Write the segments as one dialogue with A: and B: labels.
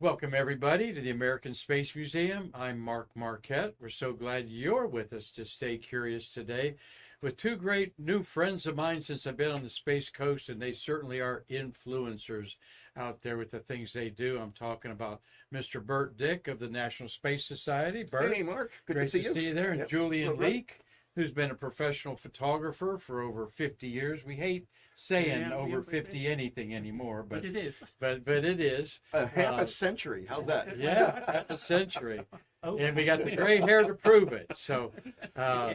A: Welcome, everybody, to the American Space Museum. I'm Marquette. We're so glad you're with us to stay curious today with two great new friends of mine since I've been on the Space Coast, and they certainly are influencers out there with the things they do. I'm talking about Mr. Burt Dicht of the National Space Society. Burt,
B: Hey, Mark. Good
A: great
B: to see
A: you there. And
B: Yep.
A: Julian
B: Right.
A: Leek, who's been a professional photographer for over 50 years. We hate saying over 50 anything anymore,
C: But it is.
A: but it is.
B: Half a century. How's that?
A: Yeah, half a century.
C: Oh.
A: And we got the gray hair to prove it. So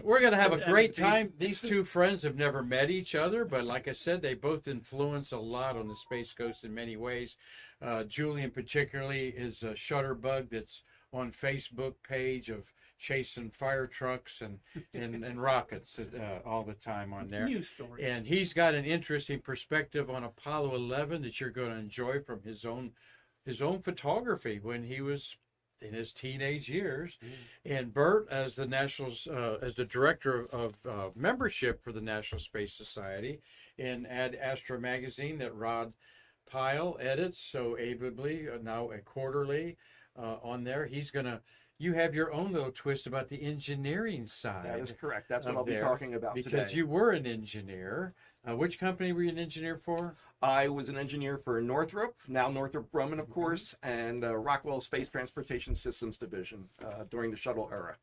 A: we're going to have a great time. These two friends have never met each other, but like I said, they both influence a lot on the Space Coast in many ways. Julian particularly is a shutterbug that's on Facebook page of chasing fire trucks and rockets all the time on there.
C: News story.
A: And he's got an interesting perspective on Apollo 11 that you're going to enjoy from his own photography when he was in his teenage years. And Burt, as the as the director of membership for the National Space Society, and Ad Astra magazine that Rod Pyle edits so ably, now a quarterly on there. You have your own little twist about the engineering side.
B: That is correct. That's what I'll be
A: there,
B: talking about
A: because
B: today.
A: you were an engineer. Which company were you an engineer for?
B: I was an engineer for Northrop, now Northrop Grumman, of course, and Rockwell Space Transportation Systems Division during the shuttle era.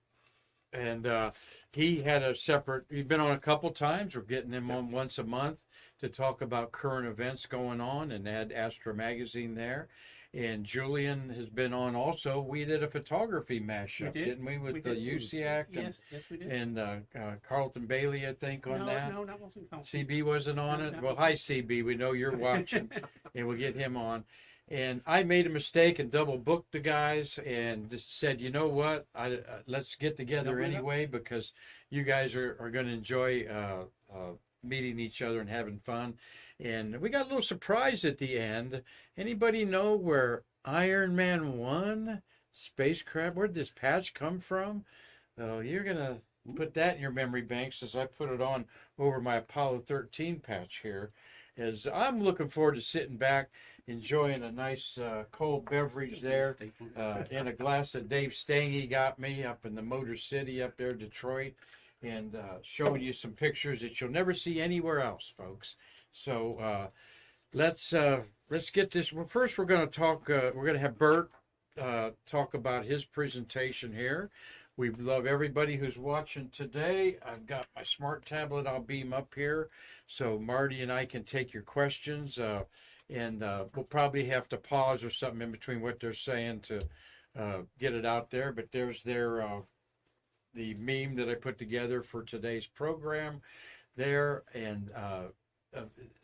A: And he'd been on a couple times. We're getting him on once a month to talk about current events going on and Ad Astra magazine there. And Julian has been on also. We did a photography mashup, didn't we, with the USIAC?
C: Yes, we did.
A: And Carlton Bailey, I think, on that.
C: No, that wasn't Conklin.
A: CB wasn't on
C: No,
A: it.
C: that
A: Well,
C: wasn't.
A: hi, CB. We know you're watching, and we'll get him on. And I made a mistake and double booked the guys and just said, you know what? Let's get together anyway because you guys are going to enjoy meeting each other and having fun. And we got a little surprise at the end. Anybody know where Iron Man 1 spacecraft, where'd this patch come from? You're going to put that in your memory banks as I put it on over my Apollo 13 patch here. As I'm looking forward to sitting back, enjoying a nice cold beverage there in a glass that Dave Stange got me up in the Motor City up there, Detroit, and showing you some pictures that you'll never see anywhere else, folks. So let's get this. Well, first, we're going to talk. We're going to have Burt talk about his presentation here. We love everybody who's watching today. I've got my smart tablet. I'll beam up here so Marty and I can take your questions. And we'll probably have to pause or something in between what they're saying to get it out there. But there's the meme that I put together for today's program there. And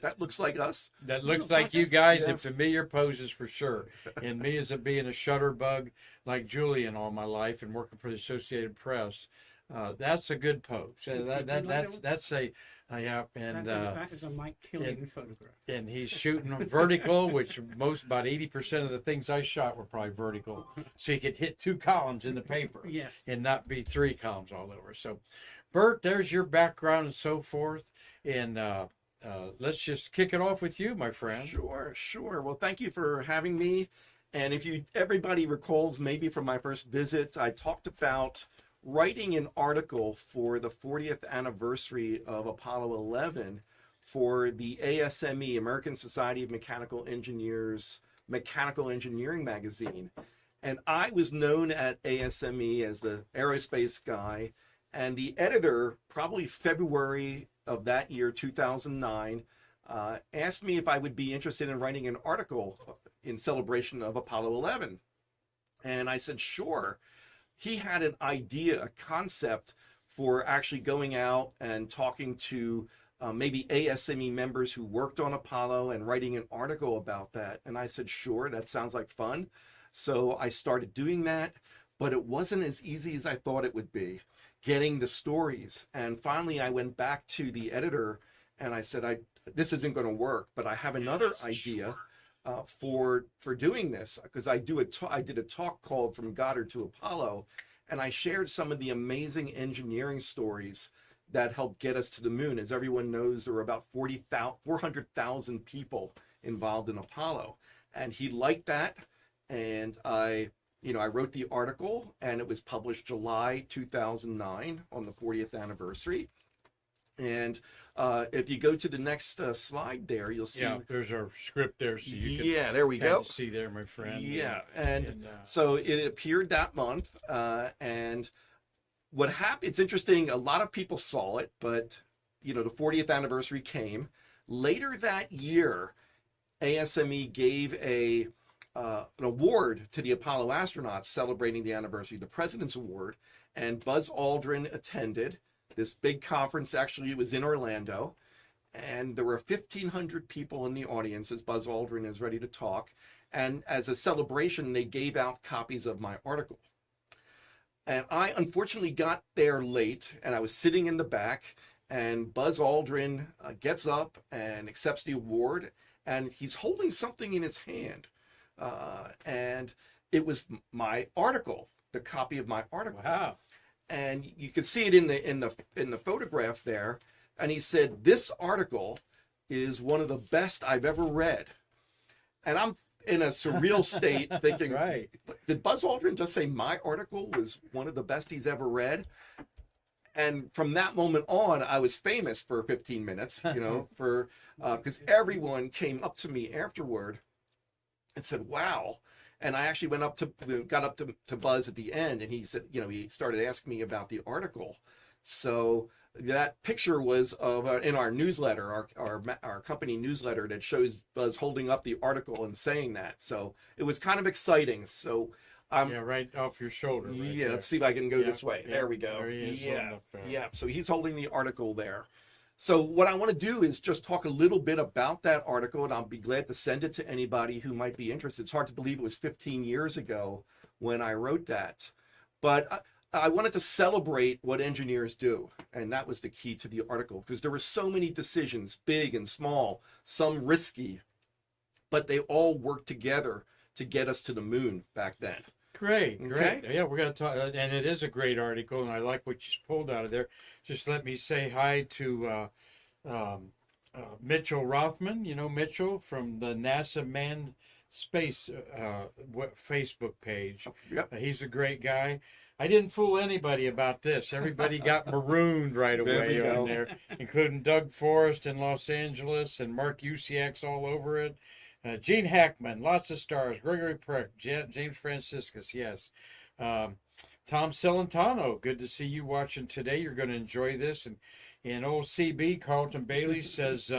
B: That looks like us.
A: that looks like you guys in
B: Yes.
A: familiar poses for sure. And me as being a shutterbug like Julian all my life and working for the Associated Press, that's a good pose. That's a yeah. And
C: that is a Mike Killian photograph.
A: and he's shooting vertical, which about 80% of the things I shot were probably vertical, so you could hit 2 columns in the paper
C: Yes.
A: and not be 3 columns all over. So, Burt, there's your background and so forth, and let's just kick it off with you, my friend.
B: Sure. Well, thank you for having me. And if everybody recalls, maybe from my first visit, I talked about writing an article for the 40th anniversary of Apollo 11 for the ASME, American Society of Mechanical Engineers, Mechanical Engineering magazine. And I was known at ASME as the aerospace guy. And the editor, probably February of that year, 2009, asked me if I would be interested in writing an article in celebration of Apollo 11. And I said, sure. He had an idea, a concept for actually going out and talking to maybe ASME members who worked on Apollo and writing an article about that. And I said, sure, that sounds like fun. So I started doing that, but it wasn't as easy as I thought it would be, getting the stories. And finally, I went back to the editor and I said, this isn't going to work, but I have another idea for doing this, because I did a talk called From Goddard to Apollo, and I shared some of the amazing engineering stories that helped get us to the moon. As everyone knows, there were about 400,000 people involved in Apollo, and he liked that. and I wrote the article, and it was published July 2009 on the 40th anniversary. And if you go to the next slide there, you'll see.
A: Yeah, there's our script there, so you can
B: Yeah, there we go.
A: see there, my friend.
B: Yeah, and so it appeared that month, and what happened, it's interesting, a lot of people saw it, but, the 40th anniversary came. Later that year, ASME gave an award to the Apollo astronauts celebrating the anniversary, the President's Award, and Buzz Aldrin attended. This big conference actually was in Orlando, and there were 1,500 people in the audience as Buzz Aldrin is ready to talk. And as a celebration, they gave out copies of my article. And I unfortunately got there late, and I was sitting in the back, and Buzz Aldrin gets up and accepts the award, and he's holding something in his hand. And it was my article, the copy of my article.
A: Wow.
B: And you can see it in the photograph there. And he said, "This article is one of the best I've ever read." And I'm in a surreal state thinking,
A: Right.
B: Did Buzz Aldrin just say my article was one of the best he's ever read? And from that moment on, I was famous for 15 minutes, because everyone came up to me afterward and said, "Wow." And I actually got up to Buzz at the end, and he said, he started asking me about the article. So that picture was in our newsletter, our company newsletter, that shows Buzz holding up the article and saying that. So it was kind of exciting. So
A: right off your shoulder. Right there.
B: let's see if I can go this way.
A: Yeah,
B: there we go.
A: there he is holding up there.
B: Yeah. So he's holding the article there. So what I want to do is just talk a little bit about that article, and I'll be glad to send it to anybody who might be interested. It's hard to believe it was 15 years ago when I wrote that. But I wanted to celebrate what engineers do, and that was the key to the article, because there were so many decisions, big and small, some risky, but they all worked together to get us to the moon back then.
A: Great.
B: Okay.
A: Yeah, we're going to talk, and it is a great article, and I like what you pulled out of there. Just let me say hi to Mitchell Rothman. Mitchell from the NASA Manned Space Facebook page.
B: Yep.
A: He's a great guy. I didn't fool anybody about this. Everybody got marooned right away on there, including Doug Forrest in Los Angeles and Mark Usiak's all over it. Gene Hackman, lots of stars. Gregory Peck, James Franciscus, yes. Tom Celentano, good to see you watching today. You're going to enjoy this. And old CB, Carlton Bailey, says,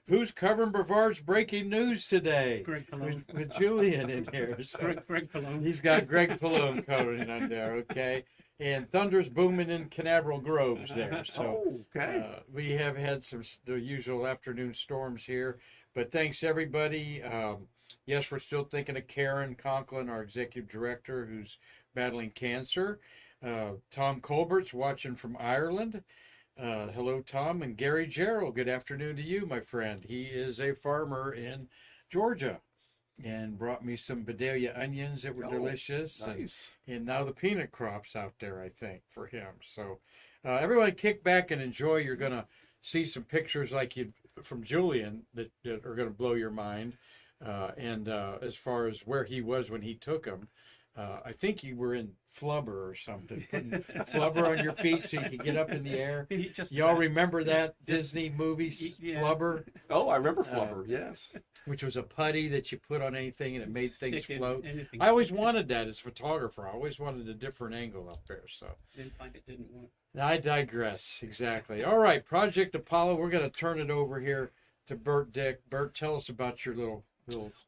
A: who's covering Brevard's breaking news today?
C: Greg Palone.
A: With Julian in here. So
C: Greg Palone.
A: he's got Greg Palone covering on there, okay? And thunder's booming in Canaveral Groves there. So
B: Okay.
A: we have had the usual afternoon storms here. But thanks, everybody. Yes, we're still thinking of Karan, Conklin, our executive director, who's battling cancer. Tom Colbert's watching from Ireland. Hello, Tom. And Gary Gerald, good afternoon to you, my friend. He is a farmer in Georgia and brought me some Vidalia onions that were delicious.
B: Nice.
A: And now the peanut crop's out there, I think, for him. So everyone kick back and enjoy. You're going to see some pictures from Julian that are going to blow your mind. And as far as where he was when he took them, I think you were in flubber or something, putting flubber on your feet so you could get up in the air. Y'all remember that Disney movie, Flubber?
B: Oh, I remember Flubber, yes.
A: Which was a putty that you put on anything and it made things float.
C: Anything.
A: I always wanted that as a photographer. I always wanted a different angle up there. So
C: Didn't find it, didn't want.
A: I digress. Exactly. All right, Project Apollo. We're going to turn it over here to Burt Dicht. Burt, tell us about your little.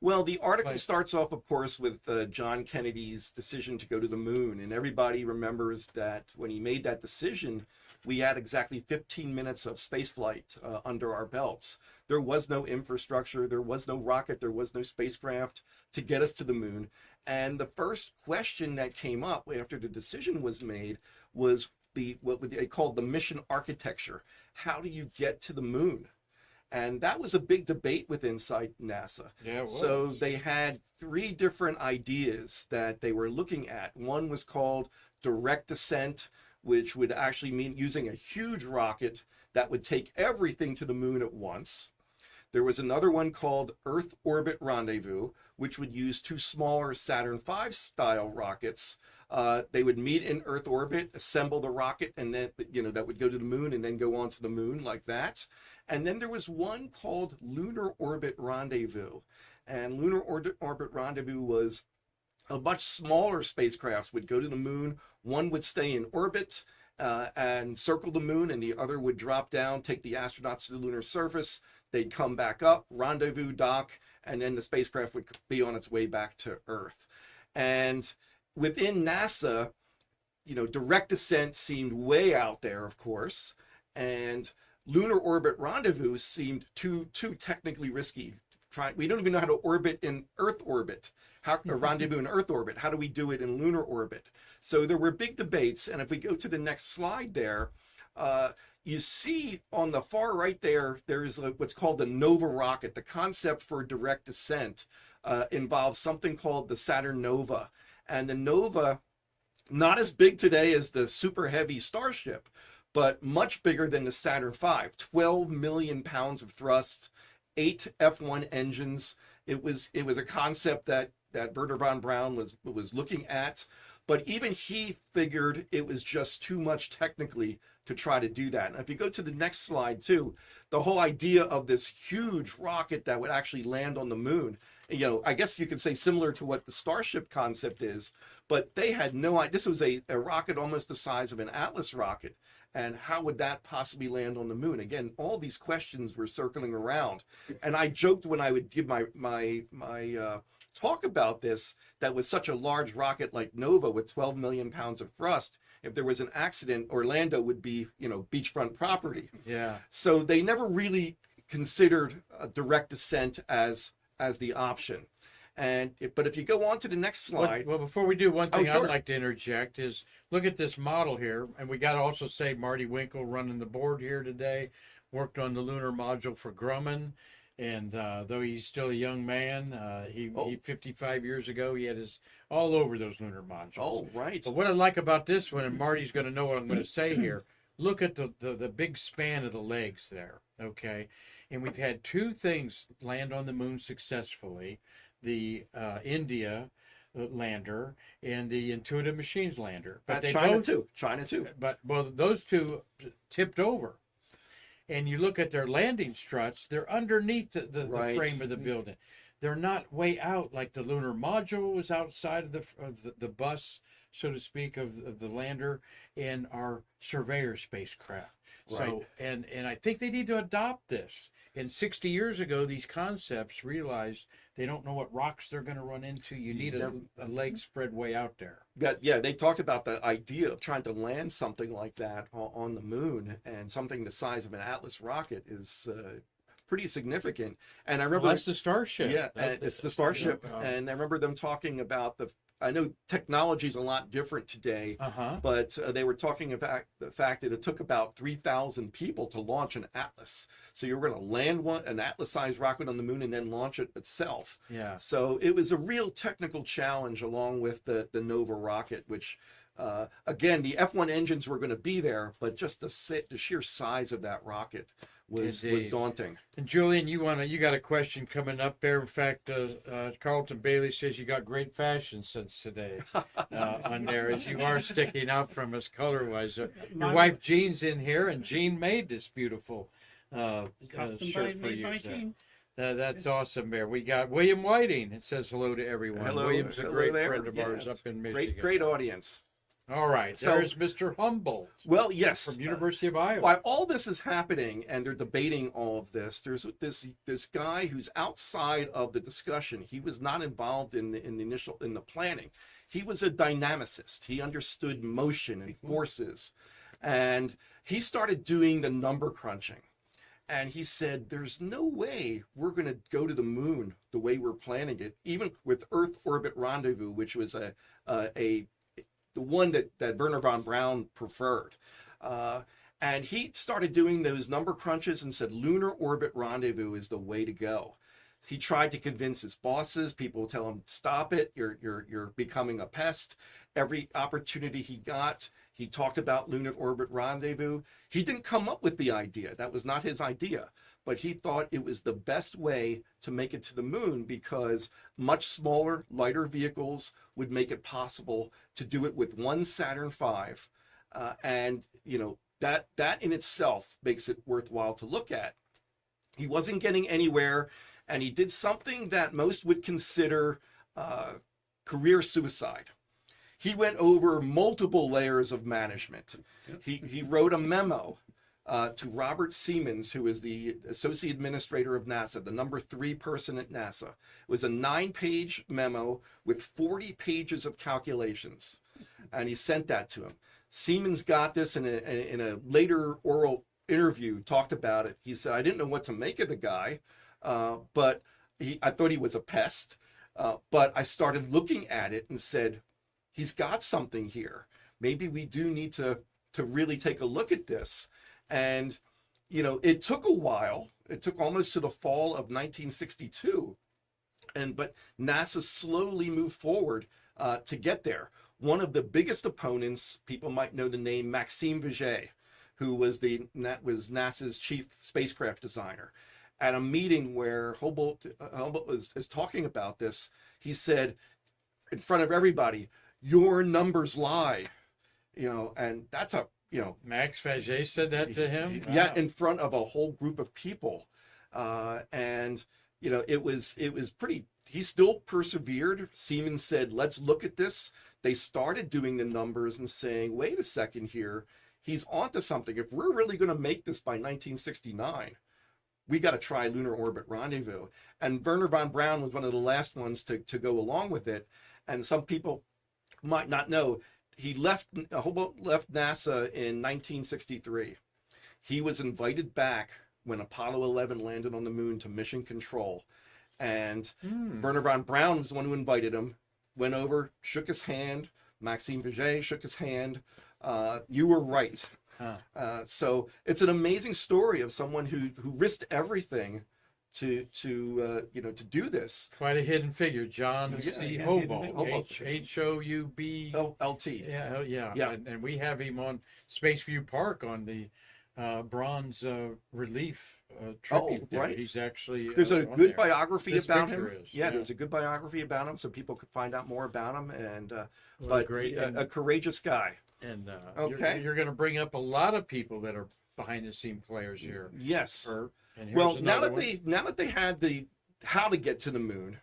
B: Well, the article starts off, of course, with John Kennedy's decision to go to the moon. And everybody remembers that when he made that decision, we had exactly 15 minutes of spaceflight under our belts. There was no infrastructure. There was no rocket. There was no spacecraft to get us to the moon. And the first question that came up after the decision was made was what they called the mission architecture. How do you get to the moon? And that was a big debate within NASA.
A: Yeah, it was.
B: So they had 3 different ideas that they were looking at. One was called direct descent, which would actually mean using a huge rocket that would take everything to the moon at once. There was another one called Earth Orbit Rendezvous, which would use two smaller Saturn V style rockets. They would meet in Earth orbit, assemble the rocket, and then, that would go to the moon and then go on to the moon like that. And then there was one called Lunar Orbit Rendezvous. And Lunar Orbit Rendezvous was a much smaller spacecraft would go to the moon. One would stay in orbit and circle the moon, and the other would drop down, take the astronauts to the lunar surface. They'd come back up, rendezvous, dock, and then the spacecraft would be on its way back to Earth. And within NASA, direct descent seemed way out there, of course, and Lunar Orbit Rendezvous seemed too technically risky. We don't even know how to orbit in Earth orbit. A rendezvous in Earth orbit. How do we do it in lunar orbit? So there were big debates. And if we go to the next slide there, you see on the far right there's what's called the Nova rocket. The concept for direct descent involves something called the Saturn Nova. And the Nova, not as big today as the super heavy Starship, but much bigger than the Saturn V. 12 million pounds of thrust, 8 F1 engines. It was a concept that Wernher von Braun was looking at, but even he figured it was just too much technically to try to do that. And if you go to the next slide too, the whole idea of this huge rocket that would actually land on the moon, I guess you could say similar to what the Starship concept is, but they had no idea. This was a rocket almost the size of an Atlas rocket. And how would that possibly land on the moon? Again, all these questions were circling around. And I joked when I would give my talk about this, that with such a large rocket like Nova with 12 million pounds of thrust, if there was an accident, Orlando would be, beachfront property.
A: Yeah.
B: So they never really considered a direct descent as the option. But if you go on to the next slide.
A: Well, before we do, one thing
B: sure.
A: I'd like to interject is look at this model here. And we got to also say Marty Winkel running the board here today, worked on the lunar module for Grumman. And though he's still a young man, he 55 years ago, he had his all over those lunar modules.
B: Oh, right.
A: But what I like about this one, and Marty's going to know what I'm going to say here, look at the big span of the legs there, okay? And we've had two things land on the moon successfully. The India lander and the Intuitive Machines lander. But they
B: China
A: both,
B: too.
A: But those two tipped over. And you look at their landing struts, they're underneath the
B: Right.
A: frame of the building. They're not way out like the lunar module was outside of the bus, so to speak, of the lander and our surveyor spacecraft.
B: Right.
A: So, and I think they need to adopt this. And 60 years ago, these concepts realized they don't know what rocks they're going to run into. You need a leg spread way out there.
B: Yeah, they talked about the idea of trying to land something like that on the moon, and something the size of an Atlas rocket is pretty significant. And I remember
A: Well, that's the Starship.
B: Yeah, it's the Starship.
A: Yeah.
B: And I remember them talking about I know technology is a lot different today, but they were talking about the fact that it took about 3,000 people to launch an Atlas. So you were going to land an Atlas-sized rocket on the moon and then launch it itself.
A: Yeah.
B: So it was a real technical challenge along with the Nova rocket, which, again, the F1 engines were going to be there, but just the sheer size of that rocket was daunting.
A: And Julian, you got a question coming up there. In fact, Carlton Bailey says you got great fashion sense today on there, as you are sticking out from us color-wise. Your wife Jean's in here, and Jean made this beautiful shirt for you. That's awesome there. We got William Whiting. It says hello to everyone.
B: Hello,
A: William's a
B: hello
A: great
B: there.
A: friend of ours up in Michigan.
B: Great audience.
A: All right,
B: So-
A: there's Mr. Humboldt
B: Well, yes.
A: from University of Iowa.
B: While all this is happening and they're debating all of this, there's this guy who's outside of the discussion. He was not involved in the planning. He was a dynamicist. He understood motion and forces, and he started doing the number crunching. And he said, "There's no way we're going to go to the moon the way we're planning it, even with Earth Orbit Rendezvous, which was the one that Wernher von Braun preferred." And he started doing those number crunches and said Lunar Orbit Rendezvous is the way to go. He tried to convince his bosses. People tell him, "Stop it! You're becoming a pest." Every opportunity he got, he talked about Lunar Orbit Rendezvous. He didn't come up with the idea. That was not his idea. but he thought it was the best way to make it to the moon because much smaller, lighter vehicles would make it possible to do it with one Saturn V. And, you know, that in itself makes it worthwhile to look at. He wasn't getting anywhere, and he did something that most would consider career suicide. He went over multiple layers of management.
C: Yep.
B: He wrote a memo to Robert Siemens, who is the associate administrator of NASA, the number 3 person at NASA. It was a 9-page memo with 40 pages of calculations, and he sent that to him. Siemens got this in a later oral interview, talked about it. He said, I didn't know what to make of the guy, but I thought he was a pest. But I started looking at it and said, he's got something here. Maybe we do need to really take a look at this. And, you know, it took a while. It took almost to the fall of 1962. But NASA slowly moved forward to get there. One of the biggest opponents, people might know the name Maxime Vigée, who was NASA's chief spacecraft designer. At a meeting where Humboldt was talking about this, he said in front of everybody, your numbers lie. You know, and that's a, you know.
A: Max Vigée said that to him?
B: Yeah, in front of a whole group of people. And, you know, it was pretty, he still persevered. Siemens said, let's look at this. They started doing the numbers and saying, wait a second here, he's onto something. If we're really going to make this by 1969, we got to try lunar orbit rendezvous. And Wernher von Braun was one of the last ones to go along with it. And some people might not know, Humboldt left NASA in 1963. He was invited back when Apollo 11 landed on the moon to mission control. And Wernher von Braun was the one who invited him, went over, shook his hand. Maxime Vigée shook his hand. You were right. So it's an amazing story of someone who risked everything to do this.
A: Quite a hidden figure, John C.
C: Yeah,
A: Humboldt, H-O-U-B.
B: L-T.
A: Yeah. And we have him on Spaceview Park on the bronze relief tribute.
B: Right.
A: He's actually
B: there's a good biography
A: This
B: about him.
A: picture is,
B: Yeah, there's a good biography about him, so people could find out more about him. And
A: What
B: a courageous guy.
A: And
B: Okay.
A: you're going to bring up a lot of people that are behind the scene players here.
B: Yes.
A: And here's
B: Well, now
A: another
B: that they had the how to get to the moon,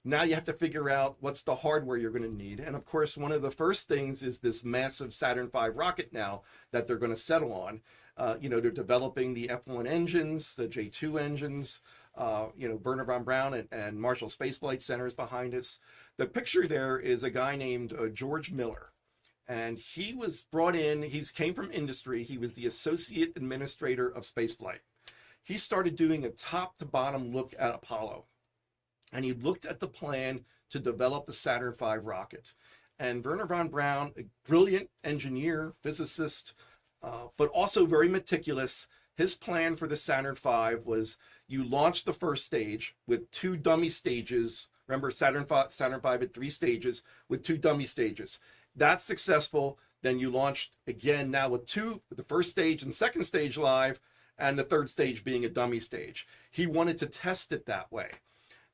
B: now you have to figure out what's the hardware you're going to need. And of course, one of the first things is this massive Saturn V rocket now that they're going to settle on. They're developing the F1 engines, the J2 engines. Wernher von Braun and Marshall Space Flight Center is behind us. The picture there is a guy named George Miller. And he was brought in, he came from industry. He was the associate administrator of spaceflight. He started doing a top to bottom look at Apollo. And he looked at the plan to develop the Saturn V rocket. And Wernher von Braun, a brilliant engineer, physicist, but also very meticulous, his plan for the Saturn V was you launch the first stage with 2 dummy stages. Remember, Saturn V had 3 stages with 2 dummy stages. That's successful. Then you launched again now with 2, the first stage and second stage live, and the third stage being a dummy stage. He wanted to test it that way.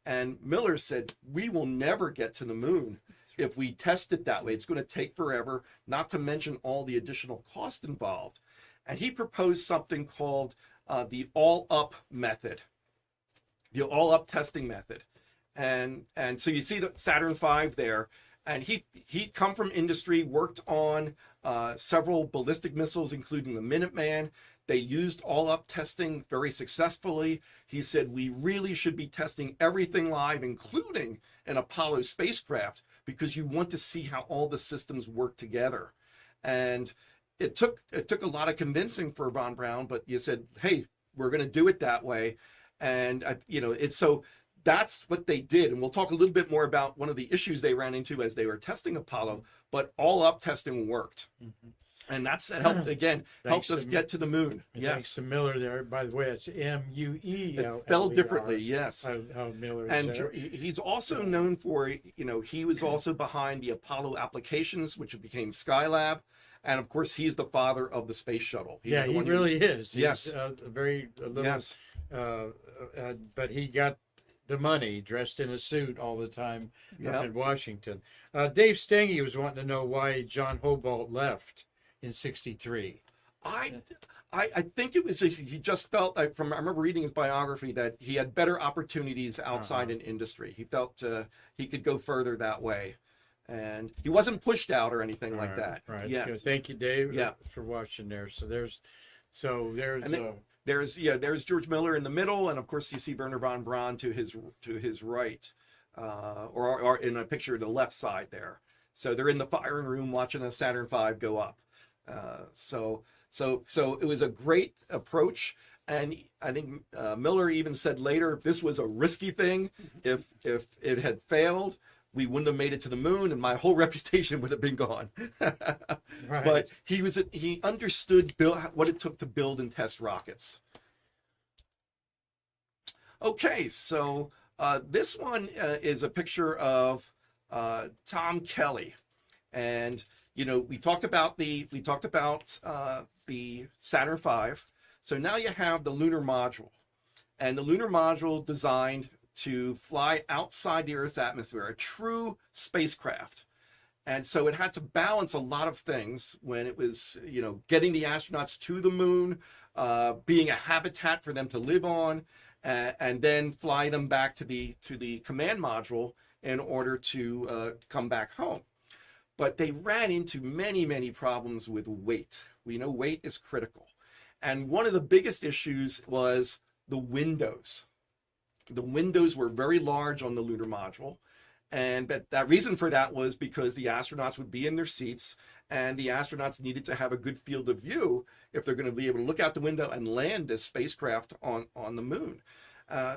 B: And Miller said, we will never get to the moon if we test it that way. It's going to take forever, not to mention all the additional cost involved. And he proposed something called the all-up method, the all-up testing method. And so you see the Saturn V there. And he'd come from industry, worked on several ballistic missiles, including the Minuteman. They used all-up testing very successfully. He said, we really should be testing everything live, including an Apollo spacecraft, because you want to see how all the systems work together. And it took a lot of convincing for von Braun, but you said, hey, we're going to do it that way. And, it's so... That's what they did. And we'll talk a little bit more about one of the issues they ran into as they were testing Apollo, but all-up testing worked. Mm-hmm. And that's helped us get to the moon. Yes.
A: Thanks to Miller there. By the way, it's M-U-E-L-L-E-R.
B: It's spelled differently, yes.
A: How Miller is
B: and
A: there.
B: He's also known for, he was also behind the Apollo applications, which became Skylab. And of course, he's the father of the space shuttle. He's
A: Yeah,
B: the
A: he
B: one who-
A: really is. He's,
B: Yes.
A: a little,
B: Yes.
A: but he got the money, dressed in a suit all the time
B: Yep.
A: up in Washington. Dave Stengy was wanting to know why John Hobart left in '63.
B: I think it was just, he just felt like, I remember reading his biography, that he had better opportunities outside in industry. He felt he could go further that way, and he wasn't pushed out or anything like that.
A: Right.
B: Yes.
A: Good. Thank you, Dave.
B: Yeah.
A: For watching there. So there's.
B: And then there's George Miller in the middle, and of course you see Werner von Braun to his right, or in a picture to the left side there. So they're in the firing room watching a Saturn V go up. So it was a great approach, and I think Miller even said later, this was a risky thing. If it had failed, we wouldn't have made it to the moon, and my whole reputation would have been gone.
A: Right.
B: But he understood what it took to build and test rockets. Okay, so this one is a picture of Tom Kelly, and we talked about the Saturn V. So now you have the lunar module, and the lunar module designed to fly outside the Earth's atmosphere, a true spacecraft. And so it had to balance a lot of things when it was, getting the astronauts to the moon, being a habitat for them to live on, and then fly them back to the command module in order to come back home. But they ran into many, many problems with weight. We know weight is critical. And one of the biggest issues was the windows. The windows were very large on the lunar module. And that reason for that was because the astronauts would be in their seats, and the astronauts needed to have a good field of view if they're going to be able to look out the window and land this spacecraft on the moon.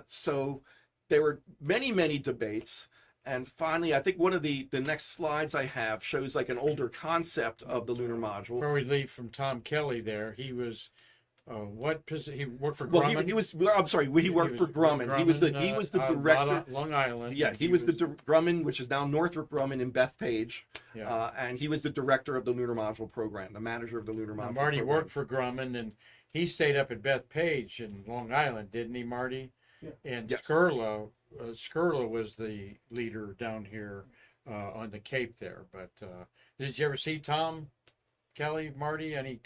B: So there were many, many debates. And finally, I think one of the next slides I have shows like an older concept of the lunar module.
A: Before we leave from Tom Kelly there, he was what position? He worked for
B: Well,
A: Grumman?
B: he was. I'm sorry. He worked for Grumman. He was the director.
A: Long Island.
B: Yeah, he was the Grumman, which is now Northrop Grumman in Bethpage.
A: Yeah.
B: And he was the director of the lunar module program, the manager of the lunar module.
A: Marty
B: program.
A: worked for Grumman, and he stayed up at Bethpage in Long Island, didn't he, Marty?
C: Yeah.
A: And
B: Yes.
A: Skurla was the leader down here on the Cape there. But did you ever see Tom Kelly, Marty? Any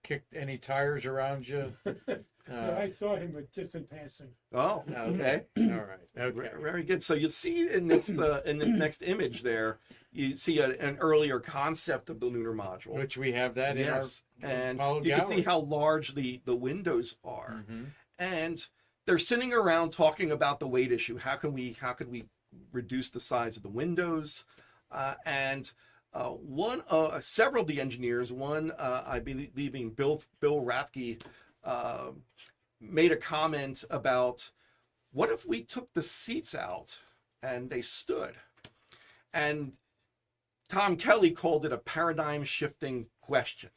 A: kicked any tires around you?
C: No, I saw him, but just in passing.
B: Oh, okay.
A: All right. Okay.
B: Very good. So you see in this next image there, you see an earlier concept of the lunar module.
A: Which we have that
B: Yes,
A: in our
B: and
A: Apollo
B: you can
A: gallery.
B: see how large the windows are,
A: Mhm.
B: and they're sitting around talking about the weight issue. How can we reduce the size of the windows? Several of the engineers, I believe being Bill Rathke, made a comment about, what if we took the seats out and they stood? And Tom Kelly called it a paradigm shifting question.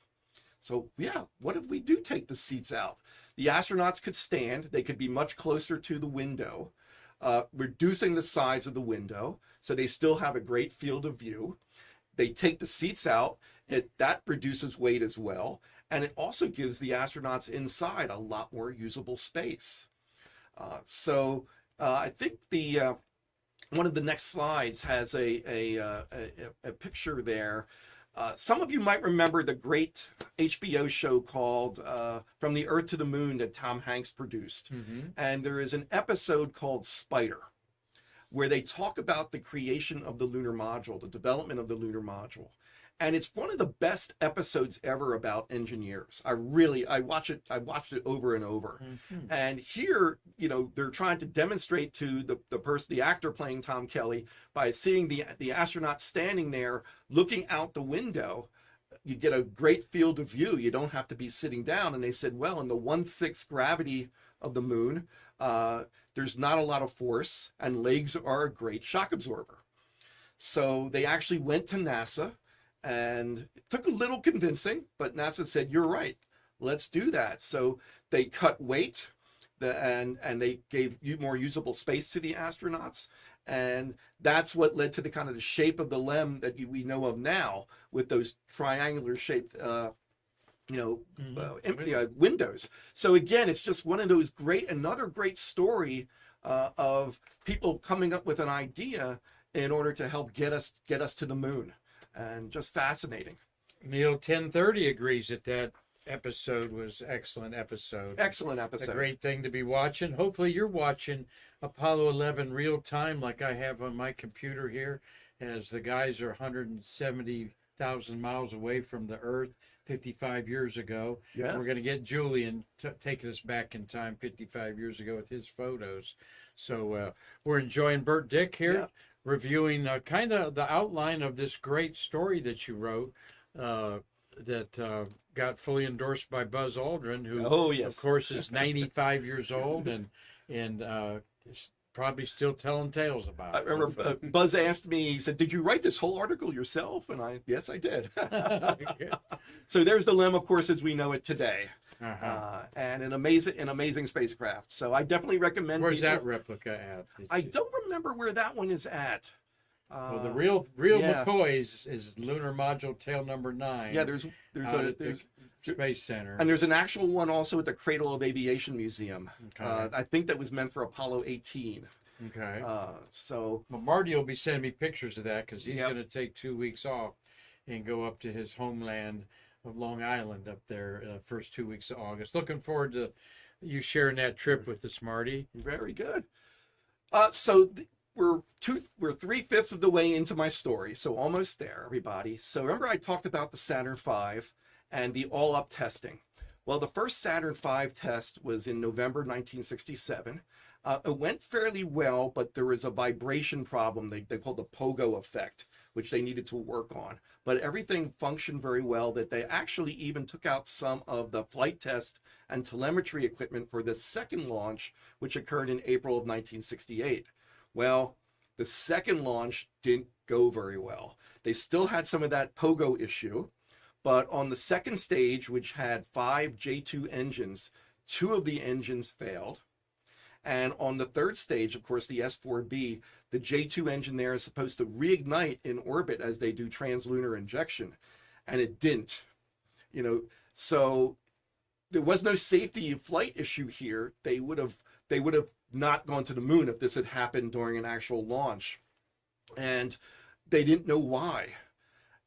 B: So yeah, what if we do take the seats out? The astronauts could stand, they could be much closer to the window, reducing the size of the window, so they still have a great field of view. They take the seats out, that reduces weight as well, and it also gives the astronauts inside a lot more usable space. I think one of the next slides has a picture there. Some of you might remember the great HBO show called From the Earth to the Moon that Tom Hanks produced.
A: Mm-hmm.
B: And there is an episode called Spider, where they talk about the creation of the lunar module, the development of the lunar module. And it's one of the best episodes ever about engineers. I watched it over and over.
A: Mm-hmm.
B: And here, they're trying to demonstrate to the actor playing Tom Kelly, by seeing the astronaut standing there looking out the window, you get a great field of view. You don't have to be sitting down. And they said, well, in the 1/6 gravity of the moon, there's not a lot of force, and legs are a great shock absorber. So they actually went to NASA, and it took a little convincing, but NASA said, you're right, let's do that. So they cut weight, and they gave more usable space to the astronauts. And that's what led to the kind of the shape of the LEM that we know of now, with those triangular shaped windows. So again, it's just one of those another great story of people coming up with an idea in order to help get us to the moon, and just fascinating.
A: Neil 1030 agrees that episode was excellent episode.
B: Excellent episode.
A: A great thing to be watching. Hopefully you're watching Apollo 11 real time like I have on my computer here, as the guys are 170,000 miles away from the Earth 55 years ago.
B: Yes.
A: We're going to get Julian taking us back in time 55 years ago with his photos. So we're enjoying Burt Dicht here, reviewing kind of the outline of this great story that you wrote that got fully endorsed by Buzz Aldrin, who, of course, is 95 years old and is probably still telling tales about it.
B: I remember Buzz asked me, he said, "Did you write this whole article yourself?" And yes, I did. So there's the LEM, of course, as we know it today. And an amazing spacecraft. So I definitely recommend.
A: Where's that replica at?
B: I don't remember where that one is at.
A: Well, the real McCoy is Lunar Module Tail number 9.
B: Yeah, there's
A: Space Center,
B: and there's an actual one also at the Cradle of Aviation Museum.
A: Okay.
B: I think that was meant for Apollo 18.
A: Okay.
B: So
A: well, Marty will be sending me pictures of that, because he's going to take 2 weeks off and go up to his homeland of Long Island up there first 2 weeks of August. Looking forward to you sharing that trip with us, Marty.
B: Very good. We're 3/5 of the way into my story, so almost there, everybody. So remember I talked about the Saturn V and the all-up testing. Well, the first Saturn V test was in November 1967. It went fairly well, but there was a vibration problem they called the pogo effect, which they needed to work on. But everything functioned very well, that they actually even took out some of the flight test and telemetry equipment for the second launch, which occurred in April of 1968. Well, the second launch didn't go very well. They still had some of that pogo issue, but on the second stage, which had 5 J2 engines, 2 of the engines failed. And on the third stage, of course, the S4B, the J2 engine there is supposed to reignite in orbit as they do translunar injection, and it didn't. So there was no safety flight issue here. They would have not gone to the moon if this had happened during an actual launch, and they didn't know why.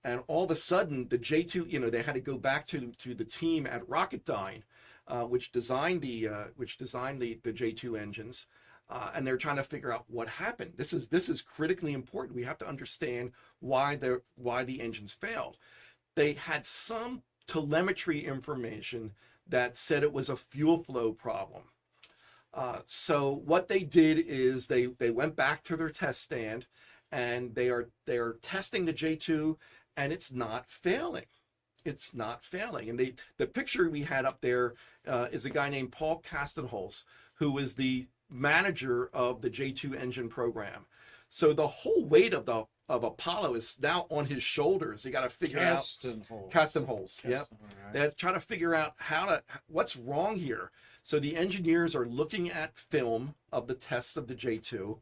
B: And all of a sudden, the J2, they had to go back to the team at Rocketdyne, which designed the J2 engines, and they're trying to figure out what happened. This is critically important. We have to understand why the engines failed. They had some telemetry information that said it was a fuel flow problem. So what they did is they went back to their test stand, and they are testing the J2, and it's not failing. It's not failing. And the picture we had up there is a guy named Paul Castenholz, who was the manager of the J2 engine program. So the whole weight of Apollo is now on his shoulders. You got to figure out Castenholz. Yep. Right. They're trying to figure out what's wrong here. So the engineers are looking at film of the tests of the J2,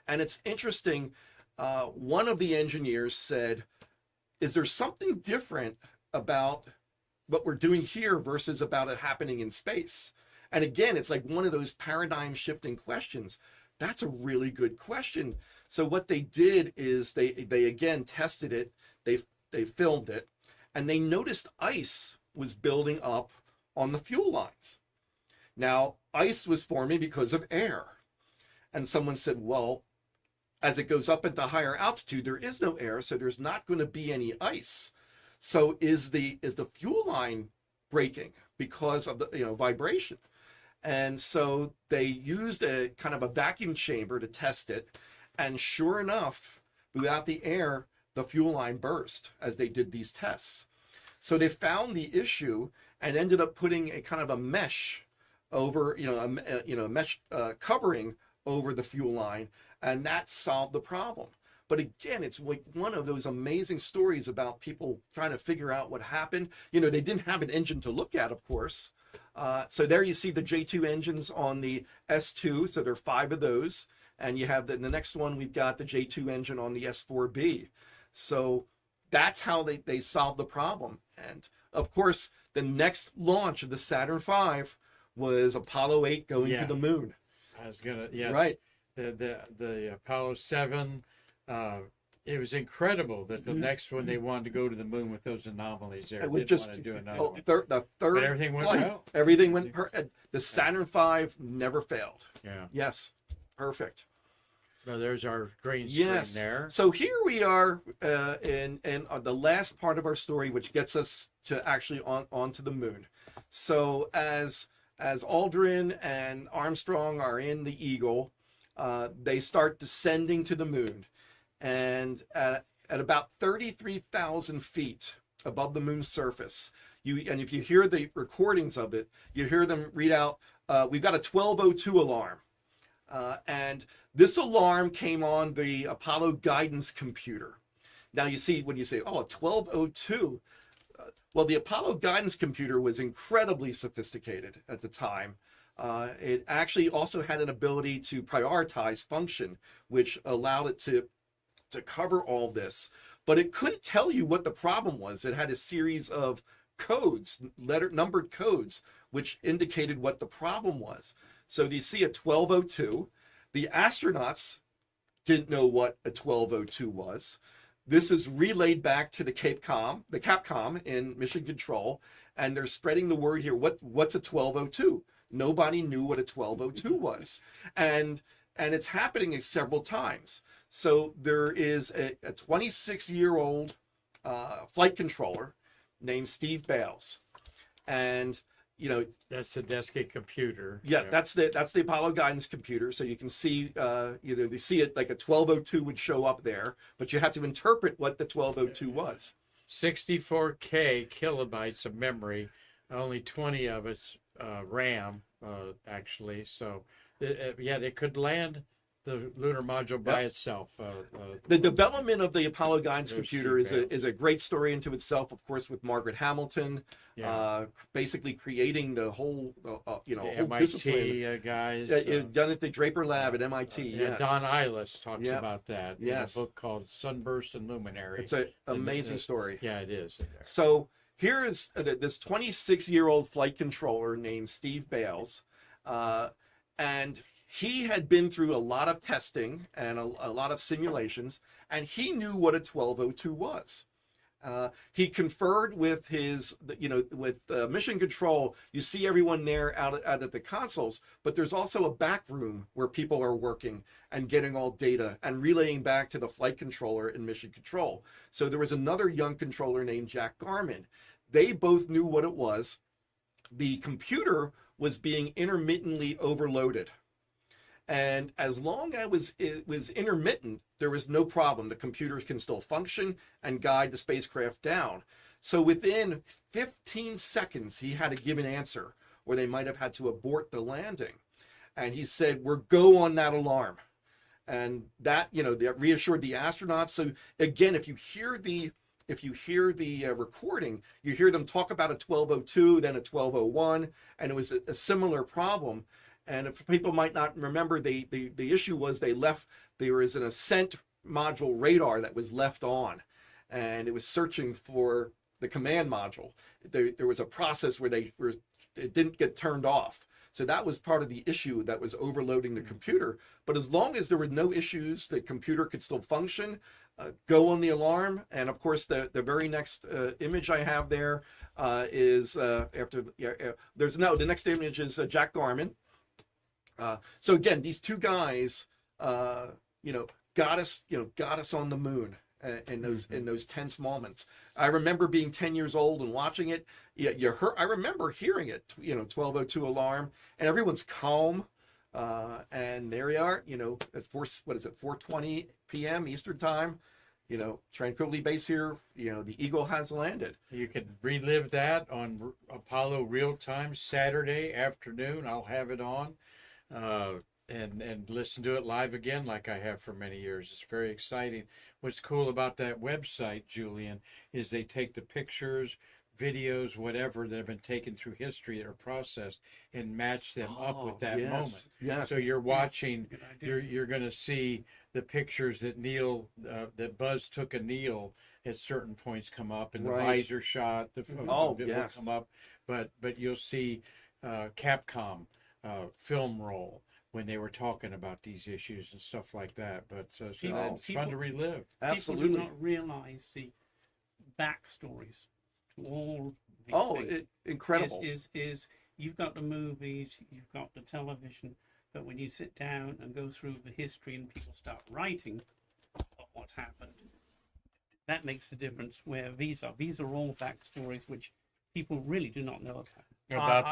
B: and it's interesting. One of the engineers said, "Is there something different about what we're doing here versus about it happening in space?" And again, it's like one of those paradigm shifting questions. That's a really good question. So what they did is they again tested it. They filmed it, and they noticed ice was building up on the fuel lines. Now, ice was forming because of air. And someone said, well, as it goes up into higher altitude, there is no air, so there's not going to be any ice. So is the fuel line breaking because of the vibration? And so they used a kind of a vacuum chamber to test it. And sure enough, without the air, the fuel line burst as they did these tests. So they found the issue and ended up putting a kind of a mesh over, a mesh covering over the fuel line, and that solved the problem. But again, it's like one of those amazing stories about people trying to figure out what happened. They didn't have an engine to look at, of course. So there you see the J2 engines on the S2, so there are 5 of those, and you have the next one, we've got the J2 engine on the S4B. So that's how they solved the problem. And of course, the next launch of the Saturn V was Apollo 8 going to the moon.
A: I was gonna, yes.
B: Right.
A: The Apollo 7. It was incredible that the next one they wanted to go to the moon with those anomalies there.
B: It was
A: Didn't
B: just
A: want to do another one.
B: the third.
A: But everything went
B: flight.
A: well.
B: Everything went. The Saturn V never failed.
A: Yeah.
B: Yes, perfect.
A: So there's our green screen
B: Yes.
A: there.
B: So here we are in the last part of our story, which gets us to actually onto the moon. So as Aldrin and Armstrong are in the Eagle, they start descending to the moon. And at about 33,000 feet above the moon's surface, and if you hear the recordings of it, you hear them read out, we've got a 1202 alarm. And this alarm came on the Apollo guidance computer. Now you see, when you say, oh, 1202, well, the Apollo guidance computer was incredibly sophisticated at the time. It actually also had an ability to prioritize function, which allowed it to cover all this, but it couldn't tell you what the problem was. It had a series of codes, numbered codes, which indicated what the problem was. So you see a 1202. The astronauts didn't know what a 1202 was. This is relayed back to the Capcom in Mission Control, and they're spreading the word here. What's a 1202? Nobody knew what a 1202 was, and it's happening several times. So there is a 26-year-old flight controller named Steve Bales, and
A: That's the desktop computer.
B: yeah, that's the Apollo guidance computer. So you can see they see it like a 1202 would show up there, but you have to interpret what the 1202 was.
A: 64K kilobytes of memory, only 20 of it's RAM actually. So they could land the lunar module by itself.
B: The development of the Apollo guidance
A: There's
B: computer
A: Steve
B: is a great story into itself, of course, with Margaret Hamilton, basically creating the whole whole
A: MIT
B: discipline.
A: guys.
B: Done at the Draper Lab at MIT. Yes.
A: Don Eilis talks about that in a book called Sunburst and Luminary.
B: It's an amazing story.
A: Yeah, it is.
B: So here is this 26-year-old flight controller named Steve Bales, and he had been through a lot of testing and a lot of simulations, and he knew what a 1202 was. He conferred with with Mission Control. You see everyone there out at the consoles, but there's also a back room where people are working and getting all data and relaying back to the flight controller in Mission Control. So there was another young controller named Jack Garman. They both knew what it was. The computer was being intermittently overloaded. And as long as it was intermittent, there was no problem. The computer can still function and guide the spacecraft down. So within 15 seconds, he had to give an answer, or they might have had to abort the landing. And he said, "We're go on that alarm." And that, that reassured the astronauts. So again, if you hear the recording, you hear them talk about a 1202, then a 1201, and it was a similar problem. And if people might not remember, the issue was there was an ascent module radar that was left on, and it was searching for the command module. There was a process where it didn't get turned off. So that was part of the issue that was overloading the computer. But as long as there were no issues, the computer could still function, go on the alarm. And of course, the very next image I have there is the next image is Jack Garman. So again, these two guys, got us on the moon in those tense moments. I remember being 10 years old and watching it. I remember hearing it, 1202 alarm, and everyone's calm. And there we are, at 4:20 p.m. Eastern time. Tranquility Base here. The Eagle has landed.
A: You can relive that on Apollo Real Time Saturday afternoon. I'll have it on. And listen to it live again like I have for many years. It's very exciting. What's cool about that website, Julian, is they take the pictures, videos, whatever, that have been taken through history that are processed, and match them up with that moment.
B: Yes.
A: So you're watching,
C: Good idea.
A: you're going to see the pictures that that Buzz took of Neil at certain points come up, and the
B: Right.
A: visor shot, the
B: Oh,
A: will
B: yes.
A: come up, but you'll see Capcom film roll when they were talking about these issues and stuff like that. But so it's fun to relive.
B: Absolutely.
D: People do not realize the backstories to all these
B: Oh,
D: things.
B: incredible.
D: Is you've got the movies, you've got the television, but when you sit down and go through the history and people start writing of what's happened, that makes the difference. Where these are all backstories which people really do not know about.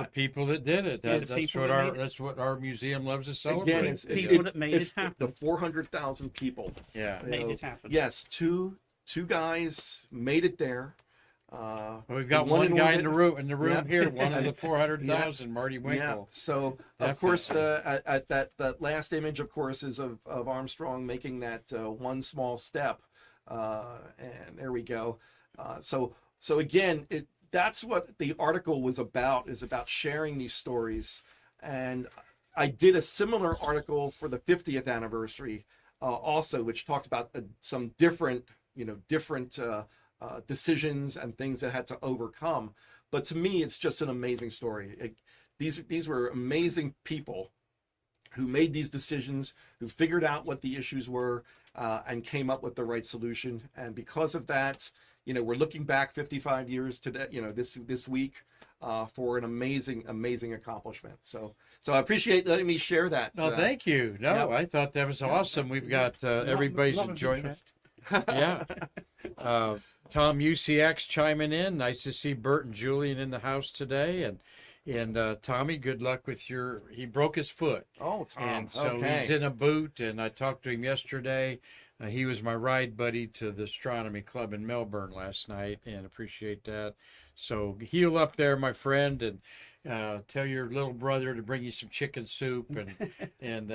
A: The people that did it.
D: Yeah, the
A: That's
D: people
A: what
D: that
A: that's what our museum loves to celebrate.
B: Again, it's
D: People that made
B: it's
D: it happen.
B: the 400,000 people.
A: Yeah.
B: You
D: Made
B: know,
D: it happen.
B: Yes, two guys made it there.
A: Well, we've got
B: one
A: one
B: in
A: guy
B: orbit.
A: in the room
B: Yeah.
A: here, one of the 400,000, Marty Winkel.
B: Yeah. So of course, at that last image, of course, is of Armstrong making that one small step, and there we go. So again, that's what the article was about. Is about sharing these stories, and I did a similar article for the 50th anniversary, also, which talked about some different decisions and things that had to overcome. But to me, it's just an amazing story. These were amazing people who made these decisions, who figured out what the issues were, and came up with the right solution. And because of that, we're looking back 55 years today, this week, for an amazing accomplishment. So I appreciate letting me share that.
A: No, thank you. No,
B: Yep.
A: I thought that was awesome. We've got everybody's
C: Lot of
A: enjoying it.
C: interest.
A: Yeah. Tom UCX chiming in. Nice to see Burt and Julian in the house today. And Tommy, good luck with he broke his foot.
B: Oh, Tom.
A: And so
B: okay.
A: he's in a boot, and I talked to him yesterday. He was my ride buddy to the Astronomy Club in Melbourne last night, and appreciate that. So heal up there, my friend, and tell your little brother to bring you some chicken soup and